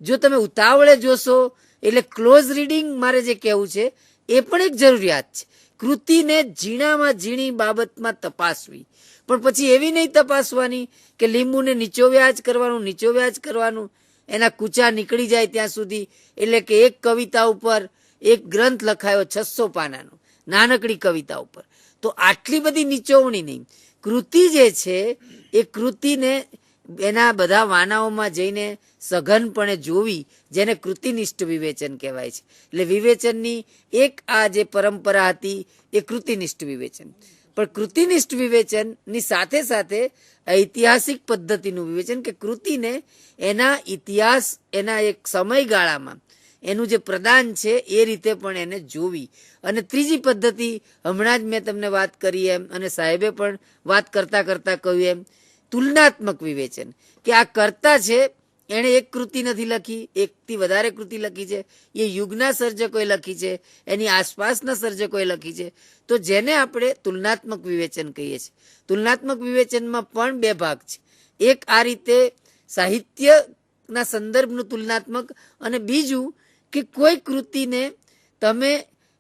જો તમે ઉતાવળે જોશો, એટલે ક્લોઝ રીડિંગ મારે જે કહેવું છે એ પણ એક જરૂરિયાત છે. કૃતિને ઝીણામાં ઝીણી બાબતમાં તપાસવી, પણ પછી એવી નહીં તપાસવાની કે લીંબુને નીચોવ્યા જ કરવાનું, એના કૂચા નીકળી જાય ત્યાં સુધી. એટલે કે એક કવિતા ઉપર એક ગ્રંથ લખાયો 600 પાનાનો, નાનકડી કવિતા ઉપર, તો આટલી બધી નીચોવણી નહીં. કૃતિ જે છે એ કૃતિને એના બધા વાનાઓમાં જઈને સઘનપણે જોવી, જેને કૃતિનિષ્ઠ વિવેચન કહેવાય છે. એટલે વિવેચનની એક આ જે પરંપરા હતી એ કૃતિનિષ્ઠ વિવેચન. પણ કૃતિનિષ્ઠ વિવેચનની સાથે સાથે ઐતિહાસિક પદ્ધતિનું વિવેચન, કે કૃતિને એના ઇતિહાસ, એના એક સમયગાળામાં એનું જે પ્રદાન છે એ રીતે પણ એને જોવી. અને ત્રીજી પદ્ધતિ હમણાં જ મેં તમને વાત કરી એમ, અને સાહેબે પણ વાત કરતા કરતા કહ્યું એમ, તુલનાત્મક વિવેચન, કે આ કર્તા છે એણે એક કૃતિ નથી લખી, એકથી વધારે કૃતિ લખી છે, એ યુગના સર્જકોએ લખી છે, એની આસપાસના સર્જકોએ લખી છે. તો જેને આપણે તુલનાત્મક વિવેચન કહીએ છીએ. તુલનાત્મક વિવેચનમાં પણ બે ભાગ છે. એક આ રીતે સાહિત્યના સંદર્ભનું તુલનાત્મક, અને બીજું કે કોઈ કૃતિને તમે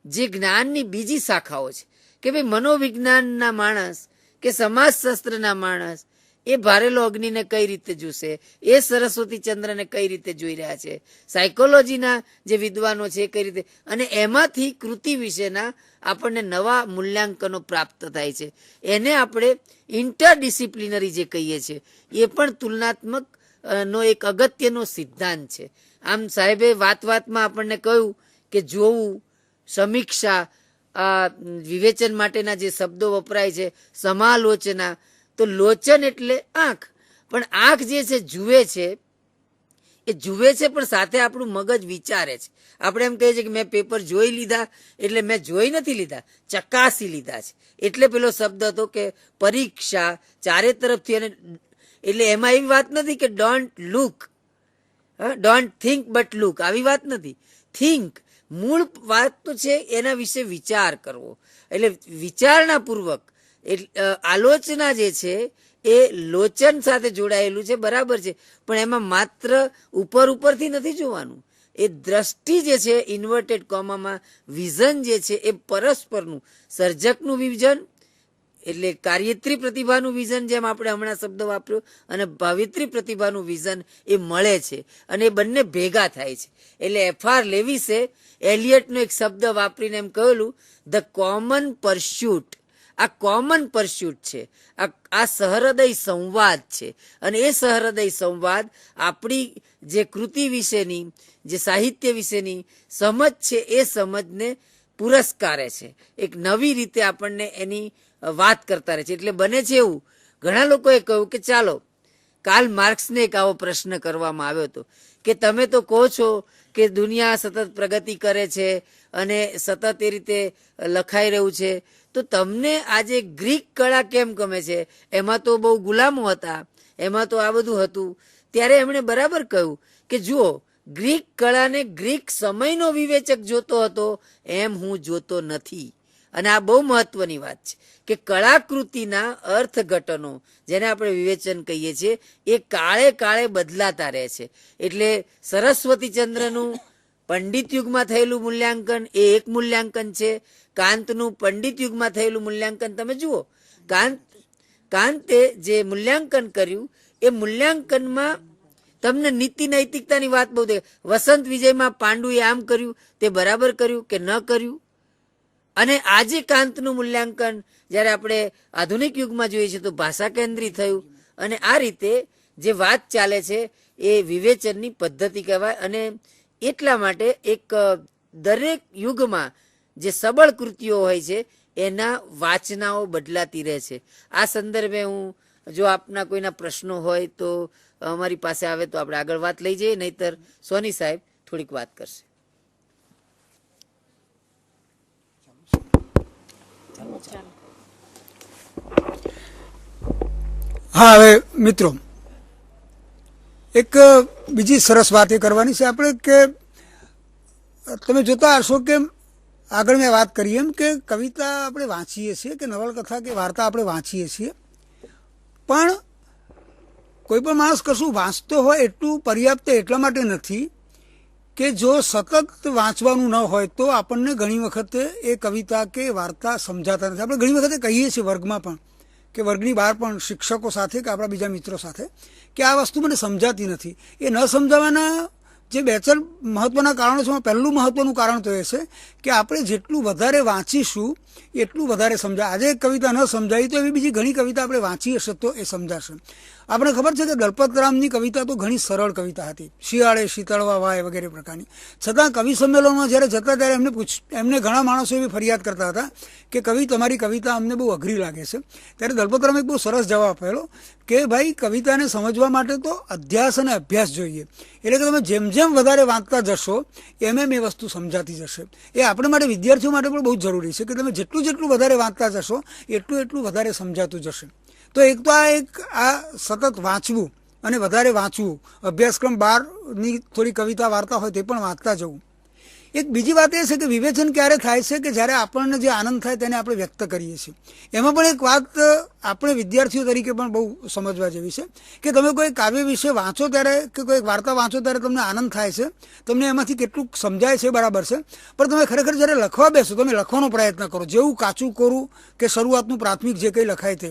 જે જ્ઞાનની બીજી શાખાઓ છે, કે ભાઈ મનોવિજ્ઞાનના માણસ કે સમાજશાસ્ત્રના માણસ એ ભારેલો અગ્નિને કઈ રીતે જોશે, એ સરસ્વતી ચંદ્રને કઈ રીતે જોઈ રહ્યા છે, સાયકોલોજીના જે વિદ્વાનો છે એ કઈ રીતે, અને એમાંથી કૃતિ વિશેના આપણને નવા મૂલ્યાંકનો પ્રાપ્ત થાય છે. એને આપણે ઇન્ટરડિસિપ્લિનરી જે કહીએ છીએ, એ પણ તુલનાત્મક નો એક અગત્યનો સિદ્ધાંત છે. આમ સાહેબે વાતમાં આપણને કહ્યું કે જોવું, સમીક્ષા, વિવેચન માટેના જે શબ્દો વપરાય છે, સમાલોચના. તો લોચન એટલે આંખ, પણ આંખ જે છે જુએ છે, એ જુએ છે પણ સાથે આપણું મગજ વિચારે છે. આપણે એમ કહીએ છીએ કે મેં પેપર જોઈ લીધા, એટલે મેં જોઈ નથી લીધા, ચકાસી લીધા છે. એટલે પેલો શબ્દ હતો કે પરીક્ષા ચારે તરફથી. અને એટલે એમાં એવી વાત નથી કે don't look, don't think but look, આવી વાત નથી. થિંક, મૂળ વાત તો છે એના વિશે વિચાર કરવો. એટલે વિચારણા પૂર્વક આલોચના જે છે એ લોચન સાથે જોડાયેલું છે, બરાબર છે, પણ એમાં માત્ર ઉપરથી નથી જોવાનું. એ દ્રષ્ટિ જે છે, ઇન્વર્ટેડ કોમામાં વિઝન જે છે, એ પરસ્પરનું, સર્જકનું વિઝન એટલે કાર્યત્રી પ્રતિભાનું વિઝન, જેમ આપણે હમણાં શબ્દ વાપર્યો, અને ભાવિત્રી પ્રતિભાનું વિઝન એ મળે છે અને એ બંને ભેગા થાય છે. એટલે એફઆર લેવિસે એલિયટનો એક શબ્દ વાપરીને એમ કહેલું, ધ કોમન પરસ્યુટ. આ કોમન પરસ્યુટ છે, આ સહૃદય સંવાદ છે. અને એ સહૃદય સંવાદ આપણી જે કૃતિ વિશેની, જે સાહિત્ય વિશેની સમજ છે, એ સમજને પુરસ્કારે છે. એક નવી રીતે આપણને એની વાત કરતા રહે છે. એટલે બને છે એવું, ઘણા લોકોએ કહ્યું કે ચાલો, કાર્લ માર્ક્સને એક આવો પ્રશ્ન કરવામાં આવ્યો હતો કે તમે તો કહો છો કે દુનિયા સતત પ્રગતિ કરે છે અને સતત એ રીતે લખાઈ રહ્યું છે, તો તમને આજે ગ્રીક કળા કેમ ગમે છે? એમાં તો બહુ ગુલામો હતા, એમાં તો આ બધું હતું. ત્યારે એમણે બરાબર કહ્યું કે જુઓ, ગ્રીક કળાને ગ્રીક સમયનો વિવેચક જોતો હતો, એમ હું જોતો નથી. અને આ બહુ મહત્વની વાત છે કે કળાકૃતિના અર્થઘટનો, જેને આપણે વિવેચન કહીએ છીએ, એ કાળે કાળે બદલાતા રહે છે. એટલે સરસ્વતીચંદ્રનું પંડિત યુગમાં થયેલું મૂલ્યાંકન એ એક મૂલ્યાંકન છે. કાંતનું પંડિત યુગમાં થયેલું મૂલ્યાંકન તમે જુઓ. કાંતે જે મૂલ્યાંકન કર્યું, એ મૂલ્યાંકનમાં તમને નીતિ નૈતિકતાની વાત બહુ દેખાય. વસંત વિજયમાં પાંડુએ આમ કર્યું, તે બરાબર કર્યું કે ન કર્યું? અને આજે કાંતનું મૂલ્યાંકન જ્યારે આપણે આધુનિક યુગમાં જોઈએ છીએ તો ભાષા કેન્દ્રી થયું. અને આ રીતે જે વાત ચાલે છે એ વિવેચનની પદ્ધતિ કહેવાય. અને એટલા માટે એક દરેક યુગમાં જે સબળ કૃતિઓ હોય છે એના વાચનાઓ બદલાતી રહે છે. આ સંદર્ભે હું, જો આપના કોઈના પ્રશ્નો હોય તો અમારી પાસે આવે તો આપણે આગળ વાત લઈ જઈએ, નહીતર સોની સાહેબ થોડીક વાત કરશે. હા, હવે મિત્રો એક બીજી સરસ વાત એ કરવાની છે આપણે કે તમે જોતા હશો કે આગળ મેં વાત કરી એમ કે કવિતા આપણે વાંચીએ છીએ કે નવલકથા કે વાર્તા આપણે વાંચીએ છીએ, પણ કોઈ પણ માણસ કશું વાંચતો હોય એટલું પર્યાપ્ત એટલા માટે નથી કે જો સતત વાંચવાનું ન હોય તો આપણને ઘણી વખતે એ કવિતા કે વાર્તા સમજાતા નથી. આપણે ઘણી વખતે કહીએ છીએ વર્ગમાં પણ, કે વર્ગની બહાર પણ શિક્ષકો સાથે કે આપણા બીજા મિત્રો સાથે, કે આ વસ્તુ મને સમજાતી નથી. એ ન સમજાવવાના જે બે ચાર મહત્વના કારણો છે, પહેલું મહત્વનું કારણ તો એ છે કે આપણે જેટલું વધારે વાંચીશું એટલું વધારે સમજાય. આજે એક કવિતા ન સમજાય તો એવી બીજી ઘણી કવિતા આપણે વાંચી હશે તો એ સમજાશે. આપણે ખબર છે કે દલપતરામની કવિતા તો ઘણી સરળ કવિતા હતી, શિયાળે શીતળવા વાય વગેરે પ્રકારની. છતાં કવિ સંમેલનમાં જ્યારે જતા ત્યારે એમને ઘણા માણસો એવી ફરિયાદ કરતા હતા કે કવિ, તમારી કવિતા અમને બહુ અઘરી લાગે છે. ત્યારે દલપતરામે એક બહુ સરસ જવાબ આપેલો કે ભાઈ, કવિતાને સમજવા માટે તો અધ્યાસ અને અભ્યાસ જોઈએ. એટલે કે તમે જેમ જેમ વધારે વાંચતા જશો એમ એ વસ્તુ સમજાતી જશે. એ આપણે માટે, વિદ્યાર્થીઓ માટે પણ બહુ જરૂરી છે કે તમે જેટલું વધારે વાંચતા જશો એટલું વધારે સમજાતું જશે. તો એક તો આ સતત વાંચવું અને વધારે વાંચવું, અભ્યાસક્રમ 12ની થોડી કવિતા વાર્તા હોય તે પણ વાંચતા જવું. એક બીજી વાત એ છે કે વિવેચન ક્યારે થાય છે કે જ્યારે આપણને જે આનંદ થાય તેને આપણે વ્યક્ત કરીએ છીએ. એમાં પણ એક વાત આપણે વિદ્યાર્થીઓ તરીકે પણ બહુ સમજવા જેવી છે કે તમે કોઈ કાવ્ય વિશે વાંચો ત્યારે કે કોઈ વાર્તા વાંચો ત્યારે તમને આનંદ થાય છે, તમને એમાંથી કેટલુંક સમજાય છે, બરાબર છે, પણ તમે ખરેખર જ્યારે લખવા બેસો, તમે લખવાનો પ્રયત્ન કરો, જેવું કાચું કોરું કે શરૂઆતનું પ્રાથમિક જે કંઈ લખાય તે,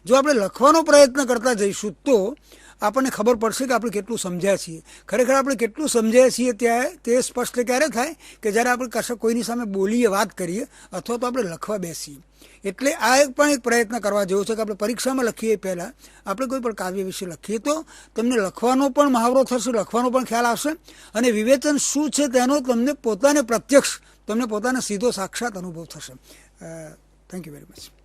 જો આપણે લખવાનો પ્રયત્ન કરતા જઈશું તો આપણને ખબર પડશે કે આપણે કેટલું સમજ્યા છીએ. ખરેખર આપણે કેટલું સમજ્યા છીએ ત્યાં તે સ્પષ્ટ ક્યારે થાય કે જ્યારે આપણે કશું કોઈની સામે બોલીએ, વાત કરીએ અથવા તો આપણે લખવા બેસીએ. એટલે આ પણ એક પ્રયત્ન કરવા જેવો છે કે આપણે પરીક્ષામાં લખીએ પહેલાં આપણે કોઈ પણ કાવ્ય વિશે લખીએ તો તમને લખવાનો પણ મહાવરો થશે, લખવાનો પણ ખ્યાલ આવશે અને વિવેચન શું છે તેનો તમને પોતાને પ્રત્યક્ષ, તમને પોતાને સીધો સાક્ષાત અનુભવ થશે. Thank you very much.